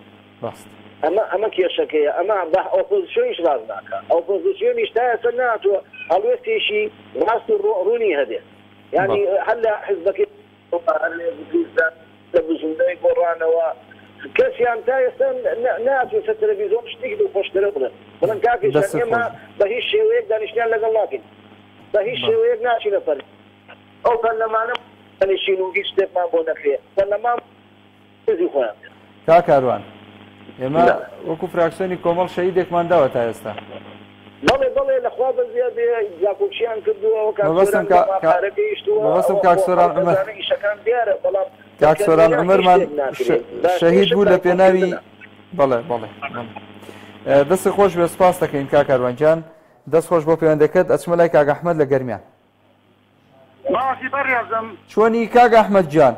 ئەمە کێشەکەیە ئەمە بە ئۆپۆزیسیۆنیش ڕاست ناکات ئۆپۆزیسیۆنیش تا ئێستا ناتوە هەڵوێستێکی ڕاست و ڕوونی هەبێت یعنی هەر لە حیزبەکەی لە بزوندەی گۆڕانەوە کەسیان تا ئێستا ناتوێت سەر تەلەڤیزۆن شتێکی خۆشترە بڵێن بڵێن کاکیشان ئێمە بە هیچ شێوەیەک دانیشتیان لەگەڵ ناکەین بە هیچ شێوەیەک ناچینە پەر ئەو پەرلەمانە دانیشتین و هیچ شتێکمان بۆ نەکرێ پەرلەمان خۆیان کاکاروان ئێمە وەکو فراکسیۆنی کۆمەڵ شەهیدێکمان داوە تا ئێستا بەڵێ لەخوا بەزیاد یاکۆچیان کردووە بەڵێستم کاکسۆران عومەر ئیشەکان دیارە بەڵام کاکسۆران عومەرمان شەهید بوو لە پێناوی بەڵێ دەستی خۆش بێ سپاس دەکەین کاکاروان گیان دەست خۆش بۆ پەیوەندەکەت ئەچمە لای کاک ئەحمەد لە گەرمیان باشی بەڕێزم چۆنی کاک ئەحمەد گیان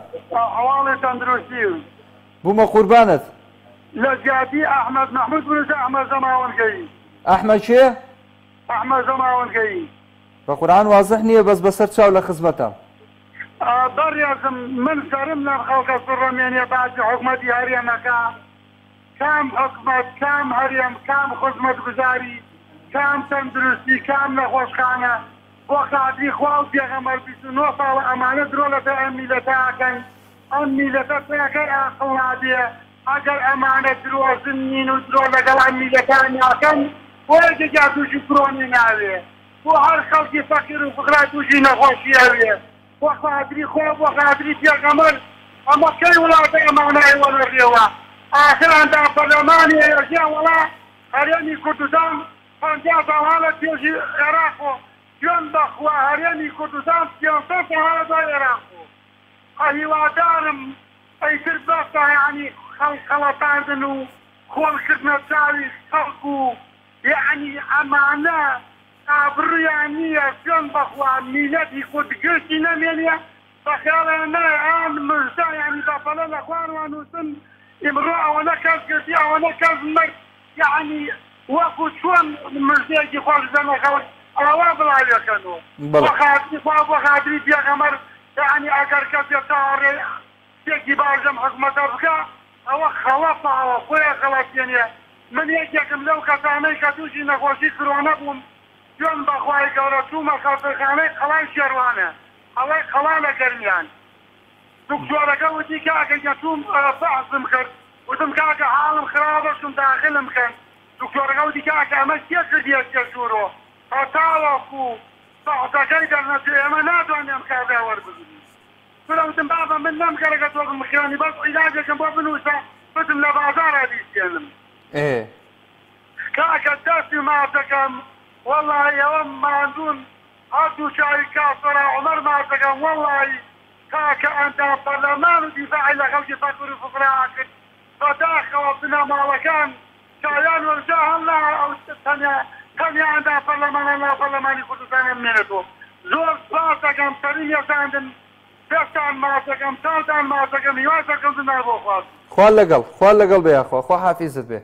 هەواڵێتان دروستی بوومە قوربانت لە جادی ئەحمەد مەحموود بنووسە ئەحمەد زەماوەندگەی ئەحمەد کێ؟ ئەحمەد زەماوەندگەی بە قورئان وازح نییە بەس بەسەر چاو لە خزمەتە بەڕێزم من سەرم لەم خەڵکە سڕەمێنێ باسی حکومەتی هەرێمەکە کام حکومەت کام هەرێم کام خزمەت گوزاری کام تەندروستی کام نەخۆشخانە بۆ خاتری خوا و پێغەمبەر 29 ساڵە ئەمانە درۆ لەبێ ئەم میلەتەکەن ئەم میلەتە پێکەر ئاقڵ نابێ ئەگەر ئەمانە درۆزن نین و درۆ لەگەڵ ئەم میلەتانیاکەن بۆ یەکێکا تووشی فرۆنی ناوێ بۆ هەر خەڵکی فەقیر و فقرا تووشی نەخۆشی ئەوێ بۆ خاتری خۆ بۆ خاتری پێغەمبەر ئەمە کەی وڵاتە ئەمانای وەڵەڕێوە ئاخراندا پەرلەمانی ئێرەکیان وەڵا هەرێمی کوردستان 50 ساڵ لە پێشی عێراقۆ گوێن بەخوا هەرێمی کوردستان 500 ساڵ دوای عێراقۆ هیوادارم ئەیتر بەستە یعنی خەڵەتاندن و خۆڵکردنە چاوی خەڵک و یعنی ئەمانە ئابڕیان نییە گوێن بەخوا میلەتی خودگرتی نەمێنیە بەخیاڵیان نایە ئان مژدە یعنی بەفەلە لە خوانوان وتن ئیمڕۆ ئەوەنە کەس گرتی ئەوەنە کەس مرد یعنی وەکو چۆن مژدەیەکی خۆش دەنەخەوت ئەوە بڵاوێکەنەوە بۆ خاتری خوا بۆ خاتری پێغەمبەر یعنی ئەگەر کەسێک تاوەڕێ شتێکی باش لەم حکومەتە بکە ئەوە خەڵەفاوە خۆیان خەڵەتێنێ من یەکێکم لەو کەسانەی کە تووشی نەخۆشی کڕۆنە بووم جۆن بەخوای گەورە چوومە خەڵتەخانەی خەڵای شێروانە ئەوەی خەڵانە گەرمیان دکتۆرەکە وتی کاکە گەچووم بەحسم کرد وتم کاکە حاڵم خراپە چوم داخلم کەن دکتۆرەکە وتی کاکە ئەمە چێ کردیە جەژورۆ تاوەکو بەحسەکەی دەرنەچێ ئێمە ناتوانێم کابرا وەربگرین وتم بابا من نەمگەرەکە تۆ مخیانی بەس عیلاجێکم بۆ بنووسە بتم لە بازارە بیستێنم کاکە دەستی ماچەکەم وەڵڵی ئەوە ماندوون هەردوو چاوی کاسەرا عومەر ماچەکەم وەڵڵی کاکە ئەندام پەرلەمان و دیفاعی لە خەڵکی فەقیر و فوقرا کرد بەداخەوە بنەماڵەکان چایان وەرجا هەڵا ئەو تەنیا ئەندام پەرلەمانە لا پەرلەمانی کوردستانە بمێنێتەوە زۆر سپاسەکەم سەرین یەساندن پێشتان ماچەکەم چاوتان ماچەکەم هیواشەکەم بۆ خواست خوا لەگەڵ بێ یاخوا خوا حافیزت بێ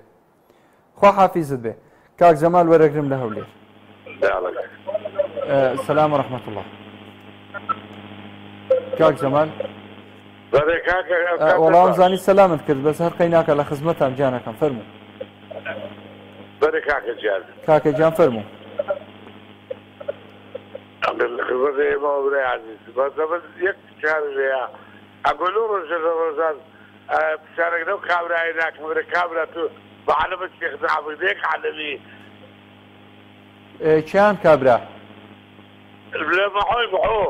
خوا حافیزت بێ کاک جەمال وەرەگرم لە هەولێر سلام و رحمة الله کاک جەمال وەڵام زانی سەلامت کرد بەس هەر قەیناکە لە خزمەتان گیانەکەم فەرموو کاکە گیان فەرموو یەک کارێەیە ئەگۆلۆ ڕۆژە ڕۆژان پشارێک لەو کابرای ناکەمرە کابرا تو بەعالەمە شێخدەعابدەیەک عالەمی چیان کابرا لە مەحۆی مەحۆ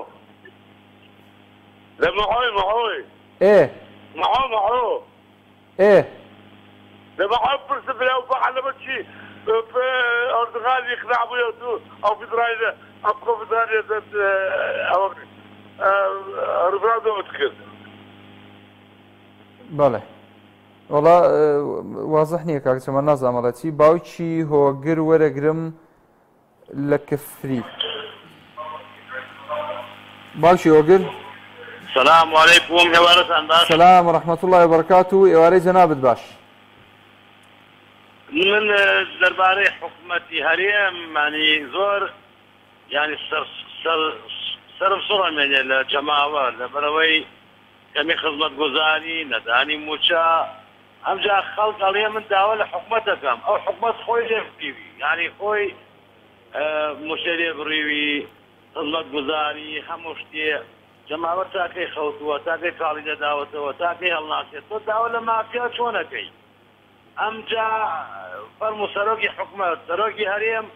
لە مەحۆی مەحۆی مەحۆ لە مەحۆی پرسە بلا و بەعالەمە چی ئۆردغالی خداع بووە تو ئەو فدرالە ئەم کۆفدرالە ئەوە ڕفرادۆمت کرد بەڵێ وەڵا وازەح نییە کاک جەمال نازانمەڵە چی باوکی هۆگر وەرەگرم لە کفری باوکی هۆگر سلام علیکم هێوارەتان باش سلام و رحمة الله وبركاته ئێوارەی جەنابەت باش من دەربارەی حکومەتی هەرێم معنی زۆر یعنی سرم سوڕەمێنێ لە جەماوە لەبەرەوەی کەمی خزمەتگوزاری نەدانی موچە ئەمجا خەڵک ئەڵێ من داوا لە حکومەت دەکەم ئەو حکومەت خۆی لێ بڕیوی یعنی خۆی موچە لێ بڕیوی خزمەتگوزاری هەموو شتێ جەماوە تاکەی خەوتووە تاکەی کاڵی دەداوەتەوە تاکەی هەڵناسێت تۆ داوا لە مافیا چۆنەکەی ئەمجا فەرموو سەرۆکی حکومەت سەرۆکی هەرێم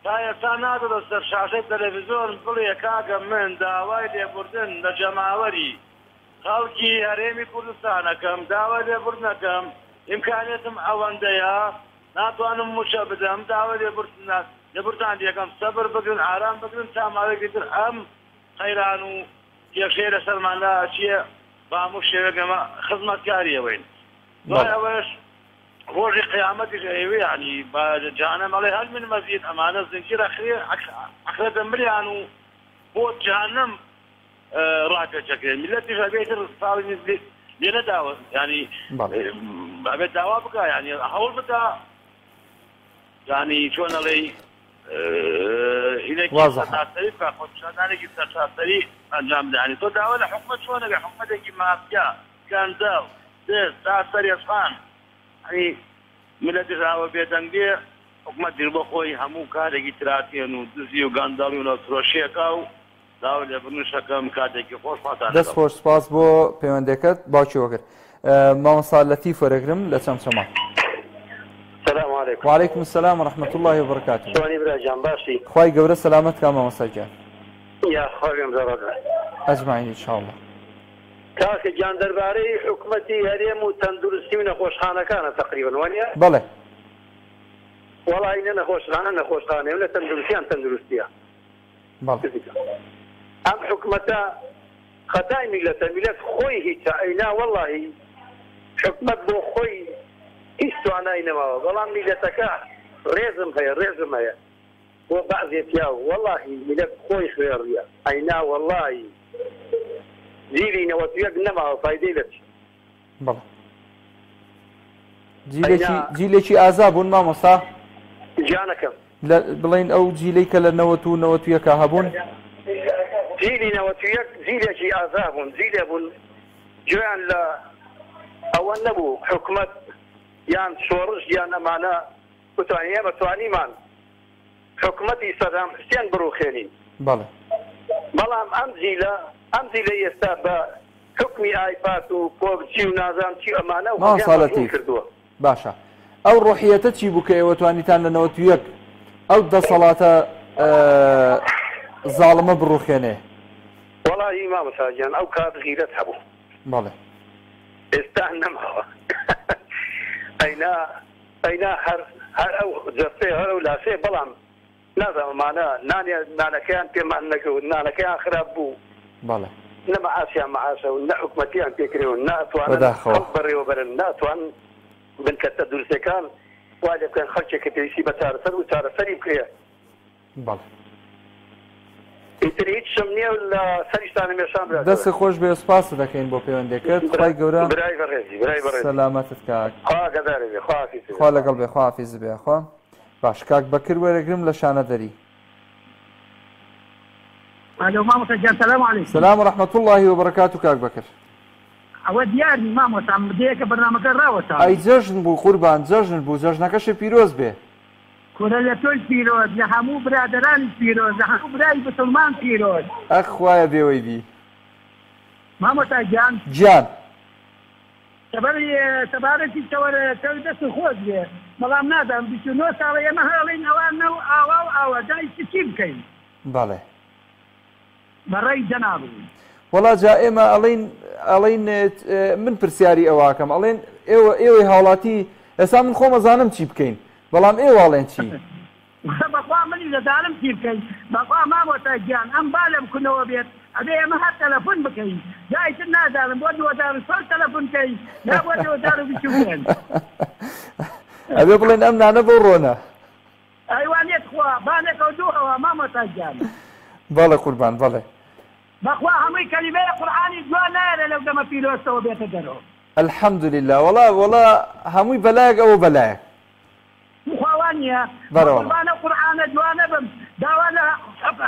تا ئێستا نادەڵە سەر شاشەی تەلەڤیزۆن بڵێ کاکە من داوای لێبوردن لە جەماوەری خەڵکی هەرێمی کوردستانەکەم داوای لێبوردنەکەم ئیمکانێتم ئەوەندەیە ناتوانم موچە بدەم داوای لێبوردان یەکەم سەبر بگرن ئارام بگرن تا ماوەیەکی تر ئەم خەیران و کێشەیە لەسەرماندا چییە بە هەموو شێوەگەمە خزمەتکاریەوەین دوای ئەوەش ڕۆژی قیامەتیش ئەوێ ینی بە جانەم ئەڵێ هەل من مەزید ئەمانە زنجیر ئەخرەتە مریان و بۆ جانم ڕاکەچەکرێن میلەتیش ئەبێتر ساڵی لێ نەداوە ینی ئەبێت داوا بکە ینی هەوڵ بدە ینی چۆن ئەڵێ هینێکی بکە خۆپیشاندانێکی سەرچاسەری ئەنجام بدە ینی تۆ داوا لە حکومەت چۆنەکە حکومەتێکی مافیا گەندەڵ دەست تا سەری ئەسپان ینی میلەتیش ئاوە بێدەنگێ حکومەت دیر بۆ خۆی هەموو کارێکی تراتێن و دزی و گەندەڵی و نەوترۆشیەکە و داوا لێبوردنشەکەم کاتێکی خۆشماتان دەست خۆش سپاس بۆ پەیوەندەکەت باوکی وەگر مامۆستا لەتیف وەرەگرم لە چەمچەما السلام عليكم وعليكم السلام ورحمة الله وبركاته تواني براجان باشي خواهي قبرة سلامتك مامۆستا گیان يا خوي مزرعة أجمعين إن شاء الله كاك جان درباري حكومتي هريم وتندرسي من خوشخانة كان تقريبا وانيا بله والله إننا خوشخانة ولا تندرسيها بله أم حكومتا خداي ملت خوي هيتا أينا والله حكومت بو خوي إستو أنا إنما والله ملتك ريزم هيا وبعض يتياو والله ملت خوي خير أينا والله جيلي نوتيك نما فايديلك بله جيلێکی ئازابوون مامۆستا جانەکەم بڵین ئەو جیلەی کە لە 90 هەبوون جیلی 91 جیلێکی ئازابوون جیلێ بوون گوێیان لە ئەوە ئەوە نەبوو حکومت یان شۆڕش یان ئەمانە وتوانین ئێمە توانیمان حکومەتی سەدام حوسێن بڕوخێنین بەڵێ بەڵام ئەم جیلە ئێستا بە حکمی ئایپات و کۆبچی و نازان چی ئەمانە و کردووە باشە ئەو ڕۆحیەتە چی بوو کە ئێوە توانیتان لە 91 ئەو دەسەڵاتە زاڵمە بڕوخێنێ وەڵی مامۆستاجیان ئەو کات غیرەت هەبوو بەڵێ ئێستا نەماوە ئەینا هەر ئەو جەستەی هەر و لاسێ بەڵام نازانمانە نانەکەیان پێمان نەکەوت نانەکەیان خراپ بوو بەڵێ نە مەعاسیان مەعاسە و نە حکومەتیان پێکرێەوە ناتوانن بەڕێوە بەرن ناتوان بنکەتە دروستەکان وا لێ بکەن خەڵکێکە پێویستی بە چارەسەر و چارەسەری بکرێ بەڵێ ئیتر هیچ شم نییە لە سەریشتانە مێشان برا دەستی خۆش بێ سپاس دەکەین بۆ پەیوەندێکت خی گەورە برای بەڕێزی سەلامەتت کاک خوا لەگەڵ بێ خواحافیز بێ خوا باش کاک بەکر وەرەگرم لە شانە دەری الو مامۆستا گیان سەلام عەلیکم سەلام و ڕەحمەت اللهی وبەرەکات و کاک بەکر ئەوە دیارنی مامۆستا دەیەکە بەرنامەکە ڕاوەتە ئەی جەژن بوو قوربان جەژن بوو جەژنەکەشی پیرۆز بێ کورە لە تۆی پیرۆز لە هەموو برادرانی پیرۆز لە هەموو برای مسلمان پیرۆز ئەخ خوایە بێوەی بی مامۆستا گیان گیان سەبارەتی تەوەرەکەوی دەست خۆش بێ بەڵام نازانم 29 ساڵە ئێمە هەڵین ئەوان نە و ئاوا و ئاوا دای چی بکەین بەڵێ بەڕێی جەنابی وەڵا جا ئێمە ئەڵین من پرسیاری ئەواکەم ئەڵێن ئێوەی هاوڵاتی ئێستا من خۆم ئەزانم چی بکەین بەڵام ئێوەڵێن چی بەخوا منی دەزانم چی بکەین بەخوا مامۆستا گیان ئەم با لەم کونەوە بێت ئەبێ ئێمە هەر تەلەفۆن بکەین جایتر نازانم بۆ 2000 تەلەفۆن بکەین یا بۆ 2020 ئەبێ بڵێن ئەم نانە بۆ ڕۆنە ئەیوانێت خوا بانێکەوتووەوە مامۆستا گیان بەڵێ قوربان بەڵێ بەخوا هەمووی کەلیمەیە قورئانی جوان نایەنە لەو دەمە پیرۆستەوە بێتە دەرەوە الحەمدولله وەڵا هەمووی بەلایەک ئەوە بەلایەک خواوان نییە قوربانە قورئانە جوانە بم داوا لە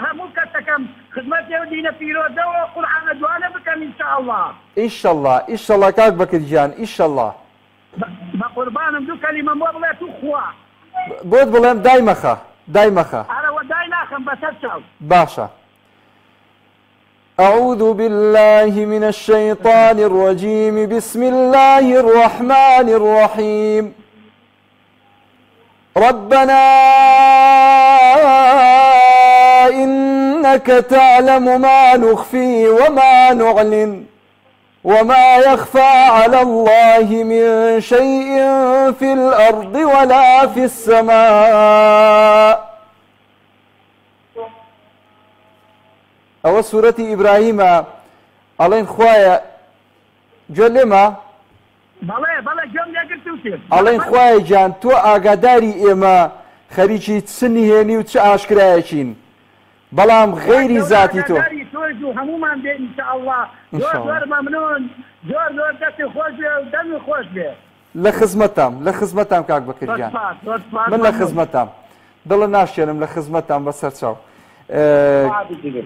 هەموو کەسەکەم خزمەتی ئەو دینە پیرۆزەوە قورئانە جوانە بکەم ئینشاءالله ئیشەڵڵا کاک بەکر گیان ئیشەڵڵا بە قوربانم دوو کەلیمە بۆ بڵێت و خوا بۆت بڵێم دایمەخە ئەرەوە دای ناخەم بەسەر چاو باشە أعوذ بالله من الشيطان الرجيم بسم الله الرحمن الرحيم ربنا إنك تعلم ما نخفي وما نعلن وما يخفى على الله من شيء في الأرض ولا في السماء ئەوە سوورەتی ئیبراهیمە ئەڵێن خوایە گوێ لێمە ئەڵێن خوایە گیان تۆ ئاگاداری ئێمە خەریکی چنی هێنی و چ ئاشکرایەکین بەڵام غەیری ذاتی تۆ هەمومان بێ ئینشاءالله زۆر مەمنون زۆر دەستی خۆش بێ و دەمی خۆش بێ لە خزمەتام کاک بەکر گیان من لە خزمەتام دڵە ناشێنم لە خزمەتام بەسەر چاو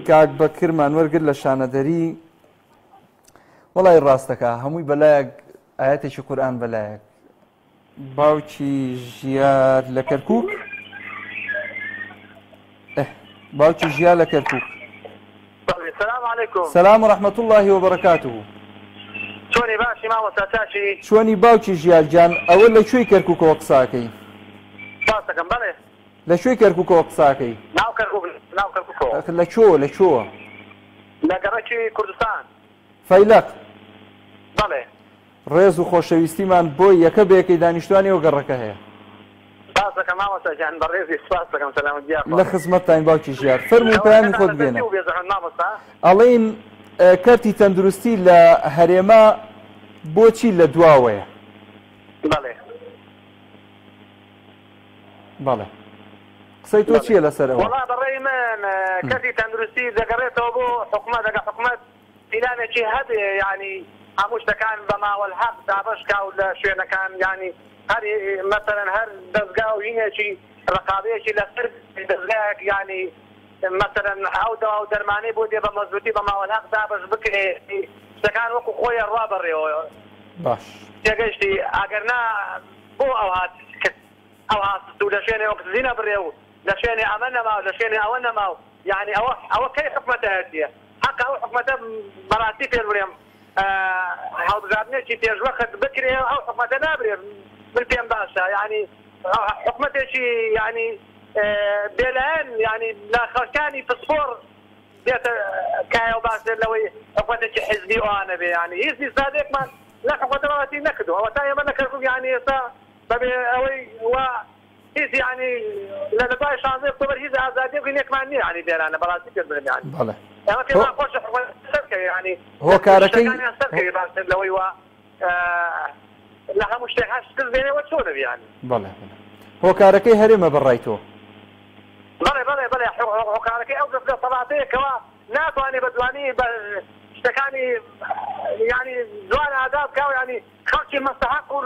کاک بەکرمان وەرگر لە شانەدەری وەڵای ڕاستەکە هەمووی بەلایەک ئاەتێکی قورئان بەلایەک باوکی ژیار لە کەرکووک باوکی ژیار لە کەرکووک سەلام و ڕەحمەت اللهی وبەرەکاتوه چۆنی باشی مامۆستا چاچی چۆنی باوکی ژیار گیان ئەوە لەکوێی کەرکووکەوە قساکەی باس دەکەم بەڵێ لەکوێی کەرکووکەوە قساکەی ناو کەرکووکەوە لەکوێوە لە گەڕەکی کوردستان فەیلق بەڵێ ڕێز و خۆشەویستیمان بۆی یەکە بەیەکەی دانیشتوانی ئەو گەڕەکە هەیە باس دەکەم مامۆستا گیان بەڕێزی سوپاس دەکەم سەلامەت لە خزمەتتان باوکی ژیار فەرمووی پەیامی خۆت بگێنە ئەڵێن کەرتی تەندروستی لە هەرێمە بۆچی لە دواوەیە بەڵێ قسەی تۆ چییە لەسەرەوە وەڵا بەڕێی من کەرتی تەندروستی دەگەڕێتەوە بۆ حکومەت پیلانێکی هەبێ یعنی هەموو شتەکان بە ماوەڵحەق دابەشکا و لە شوێنەکان یعنی هەر مەسەرەن هەر دەستگا و هینێکی ڕقابەیەکی لەسەر دەستگایەک یعنی مەسەرەن ئەو دەوا و دەرمانەی بۆ دێ بە مەزبوطی بە ماوەڵحەق دابەش بکرێ شتەکان وەکو خۆیان ڕابەڕێەوە باش تێگەشتی ئەگەرنا بۆ ئەو هات و لە شوێنێ ئۆکسزیە بڕێ و لە شوێنێ ئەمە نەما و لە شوێنێ ئەوە نەما و یعنی ئەوە کەی حکومەتە هەردیە حق ئەو حکومەتە بەڕاستی پێ بڵێم هەڵبژاردنێکی پێشوەخت بکرێ ئەو حکومەتە نابرێ من پێم باشە یعنی حکومەتێکی یعنی بێلایەن یعنی لە خەڵکانی پسپۆر دێتە کایە و باش لەوەی حکومەتێکی حزبی ئەوانە بێ یعنی هیچ سادێکمان لە حکومەتە بەڵاتی نەکردو ئەوە تا ئێمە نەکردو یعنی ئێستا بەبێ ئەوەی وا هیچ یعنی لە دوای 16 ئۆکتۆبەر هیچ ئازادی بینێکمان نییە یعنی بێرانە بەڵاستی پێ بڵێم یعنی ئێمە پێمان خۆشە حکومەت سەرکەوێ یعنی هۆکارەکەی سەرکەوێ باشتر لەوەی وا لە هەموو شتێک هەشت بێنەوە چۆ دەبێ یعنی بەڵێ هۆکارەکەی هەرێمە بەڕای تۆ بەڵێ هۆکارەکەی ئەو دەستگە سەڵاتەیەکەوە ناتوانێت بە دوانی بە شتەکانی ینی دوان ئادا بکاو ینی خەڵکی مەستەحەق و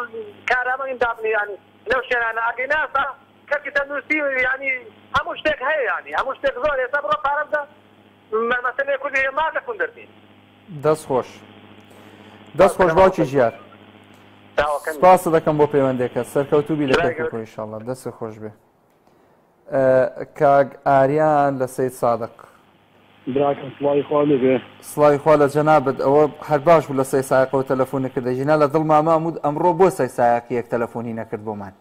کارامەی دابنی ینی لەو شوێنانە ئەگەی ناسا کەسی تەندروستی ینی هەموو شتێک هەیە ینی هەموو شتێک زۆر ئێستا بڕۆ پارە بدە مەسەلەی کوردی هێما دەکون دەردین دەست خۆش باوکی ژیار سپاس دەکەم بۆ پەیوەندێکە سەرکەوتوو بی لەکەکۆ ئینشاڵڵا دەست خۆش بێ کاگ ئاریان لە سەید سادق براکەم سڵاوی خوا لێبێ سڵاوی خوا لە جەنابەت ئەوە هەر باش بوو لە سەی سایقەوە تەلەفۆنی کردە ژینا لە دڵ مامامود ئەمڕۆ بۆ سەی سایقی یەک تەلەفۆنی نەکرد بۆمان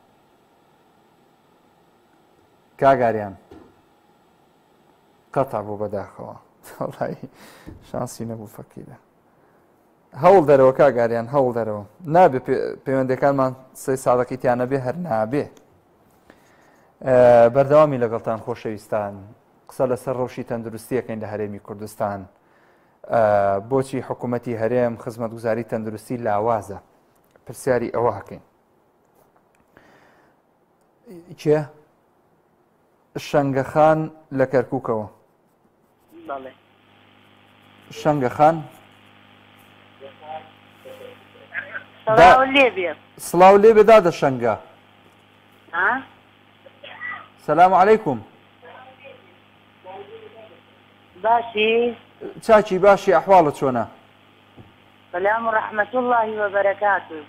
کاگ ئاریان قەتع بۆ بەداخەوە وەڵای شانسی نەبوو فەکیرە هەوڵ دەرەوە کاگ ئاریان هەوڵ دەرەوە نابێ پەیوەندەکانمان سەی سادەقیتیان نەبێ هەر نابێ بەردەوامی لەگەڵتان خۆشەویستان قسە لەسەر ڕەوشی تەندروستیەکەین لە هەرێمی کوردستان بۆچی حکوومەتی هەرێم خزمەتگوزاری تەندروستی لاوازە پرسیاری ئەوە هەکەین کێ شەنگەخان لە کەرکووکەوە شەنگەخان سڵاو لێبێ دادە شەنگە سلام علیکم باشی چاچی باشی ئەحواڵت چۆنە سلام و رحمة الله وبركاته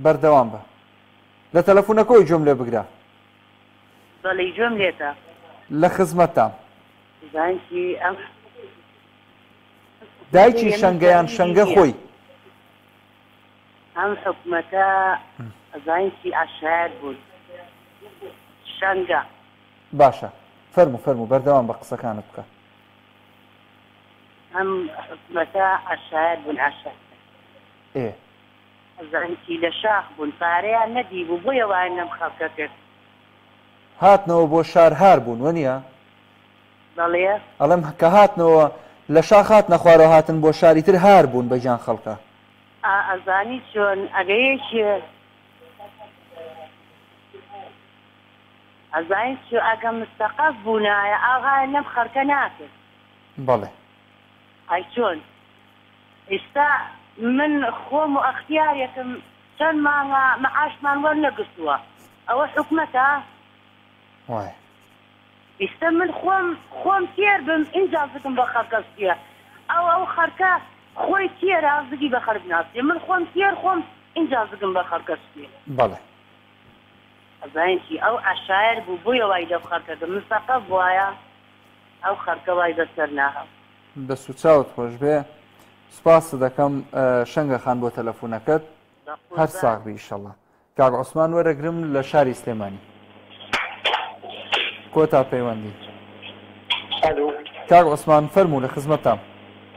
بەردەوام بە لە تەلەفۆنەکەی جۆم لێ بگرە بەڵێ جۆم لێتە لە خزمەتتان دایکی دایکی شەنگەیان شەنگە خۆی ئەم حکومەتە زانیکی ئاشار بوون شەنگە باشە فەرموو بەردەوام بە قسەکانت بکە ئەم حکومەتە ئاشار بوون عاشار زانیکی لە شاخ بوون پارەیان نەدی بوو بۆیە وایە نەم خەڵکە کرد هاتنەوە بۆ شار هار بوون وەنیە بەڵێ ئەڵێم کە هاتنەوە لە شاخ هات نەخوارەوە هاتن بۆ شاری تر هار بوون بەجان خەڵکە ئەزانی چۆن ئەگەیەکی ئەزانی چۆ ئەگە مستەقەف بوونایە ئاغای لەم خەڵکە ناکرد بەڵێ ئای چۆن ئێستا من خۆم و ئەختیارێکم چەند مانگە مەعاشمان وەرنەگرتووە ئەوە حکومەتە وای ئێستا من خۆم تێر بم ئینجا بکەم بە خەڵکەستیە ئەو خەڵکە خۆی تێرە زگی بە خەڵک ناسیە من خۆم تێر خۆم ئینجا بکەم بە خەڵکەستیە بەڵێ ئەزانیکی ئەو عشایر بوو بۆیە وای لەو خەڵکەکە مستەقەف وایە ئەو خەڵکە وای بەسەر ناهەو دەست و چاوت خۆش بێ سپاس دەکەم شەنگەخان بۆ تەلەفۆنەکەت هەر ساغ بی ئیشەڵڵا کاک عوسمان وەرەگرم لە شاری سلێمانی کۆتا پەیوەندی کاک عوسمان فەرموو لە خزمەتتان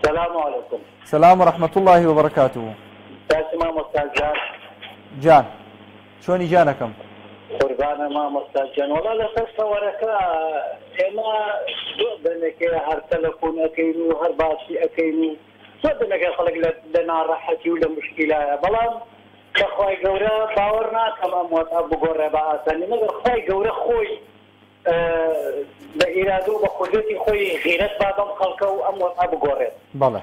سلام علیکم سلام و رحمة الله وبركاته باسی مامۆستا جان چۆنی جانەکەم قوربانە مامۆستا جان وەڵا لەسەر سەوەرەکە ئێمە زۆر دەنێکەیە هەر تەلەفۆن ئەەکەین و هەر باسی ئەەکەین و زۆر دەنێکە خەڵک لە ناڕەحەتی و لە مشکیلایە بەڵام بەخوای گەورە باوەڕ ناکەم ئەم وەتا بگۆڕێ بە ئاسانی مەگەر خوای گەورە خۆی بە ئیرادە و بە قودرەتی خۆی غیرەت با بەم خەڵکە و ئەم وەتا بگۆڕێت بەڵێ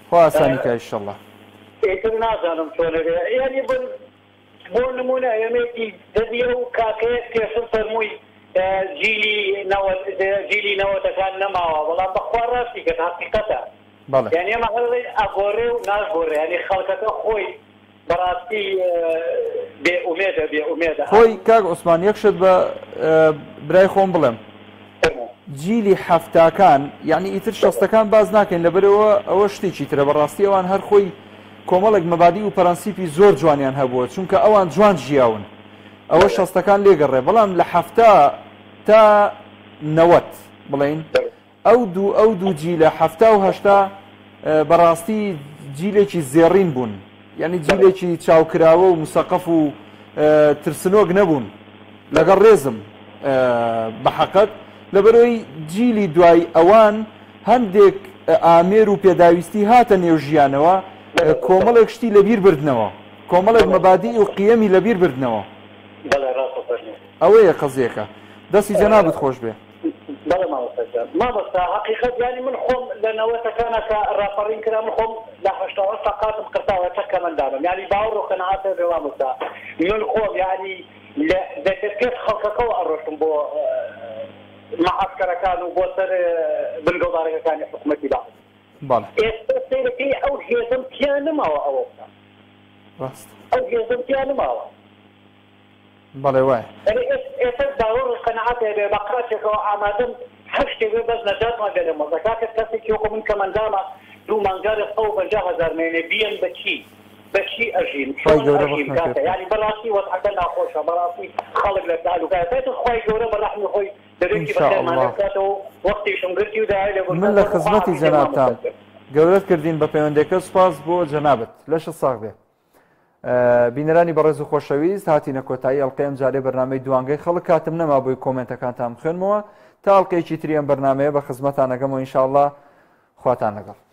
خوا ئاسانیکە ئینشەڵڵا ئیتر نازانم چۆنە بێ یعنی بۆ نمونە ئێمەیەکی دەبیە و کاکەیەک پێشم فەرمووی جیلی نەوەتەکان نەماوە بەڵام بەخوا ڕاستی کە حقیقەتە یعنی ئەمە هەڵێ ئەگۆڕێ و ناگۆڕێ ینی خەڵکەکە خۆی بەڕاستی بێئومێدە خۆی کاک عوسمان یەکشت بە برای خۆم بڵێم جیلی حەفتاکان یعنی ئیتر شەستەکان باز ناکەین لەبەرەوە ئەوە شتێکی ترە بەڕاستی ئەوان هەر خۆی کۆمەڵێک مەبادی و پەرەنسیپی زۆر جوانیان هەبووە چونکە ئەوان جوان ژیاون ئەوە شەستەکان لێگەڕێ بەڵام لە حەفتا تا 90 بڵین ئەو دوو جیلە حەفتا و هەشتا بەڕاستی جیلێکی زێڕین بوون یعنی جیلێکی چاوکراوە و مسەقف و ترسنۆک نەبوون لەگەڵ ڕێزم بەحەقەت لەبەرەوەی جیلی دوای ئەوان هەندێک ئامێر و پێداویستی هاتە نێو ژیانەوە کۆمەڵێک شتی لەبیر بردنەوە کۆمەڵێک مەبادی و قیەمی لەبیر بردنەوە ئەوەیە قەزیەکە دەستی جەنابت خۆش بێ مامۆستا حقیقت ینی من خۆم لە نەوەتەکانە کە ڕاپەڕین کرا من خۆم لە هەشتاوە سەقاتم قرتاوە چەکە منداڵم ینی باوەڕ و قەنەعاتە بێ مامۆستا من خۆم ینی لە پێش خەڵکەکەەوە ئەڕۆشتم بۆ معسكرەکان و بۆ سەر بنگەڵدارەکانی حکوومەتی باڵ ئێستا سەیرەکەی ئەو هێزم پیان نماوە ئەوە ئەو هێزم پیان نماوە بەڵێ وایە ئێستا باوەڕ و قەنەعاتە بێ بە قڕاتێکەوە ئامادەم هەر شتێک بێ بەس نەجاتمان بێ لە مۆزەکا کە کەسێکی وەکو من کە منداڵە دوو مانگارە 150,000 مێنێ بیەن بەچی ئەژین ینی بەڕاستی وەزعەکە ناخۆشە بەڕاستی خەڵک لە تعلوقاتێت خۆی گەورە بە ڕەحمی خۆی دەرێکی بەخێرمانەکاتەوە وەختیشم گرتی و داوای لە من لە خزمەتی جەنابتان گەورەت کردین بە پەیوەندەکە سوپاس بۆ جەنابەت لەشە ساغ بێ بینەرانی بەڕێز و خۆشەویست هاتینە کۆتایی ئەڵقەیەم جارێ بەرنامەی دوانگەی خەڵک کاتم نەما بۆی کۆمنتەکانتان بخوێنمەوە تا ئەڵقەیەکی تریەم بەرنامەیە بە خزمەتان ئەگەمەوە ئینشاءالله خواتان لەگەڵ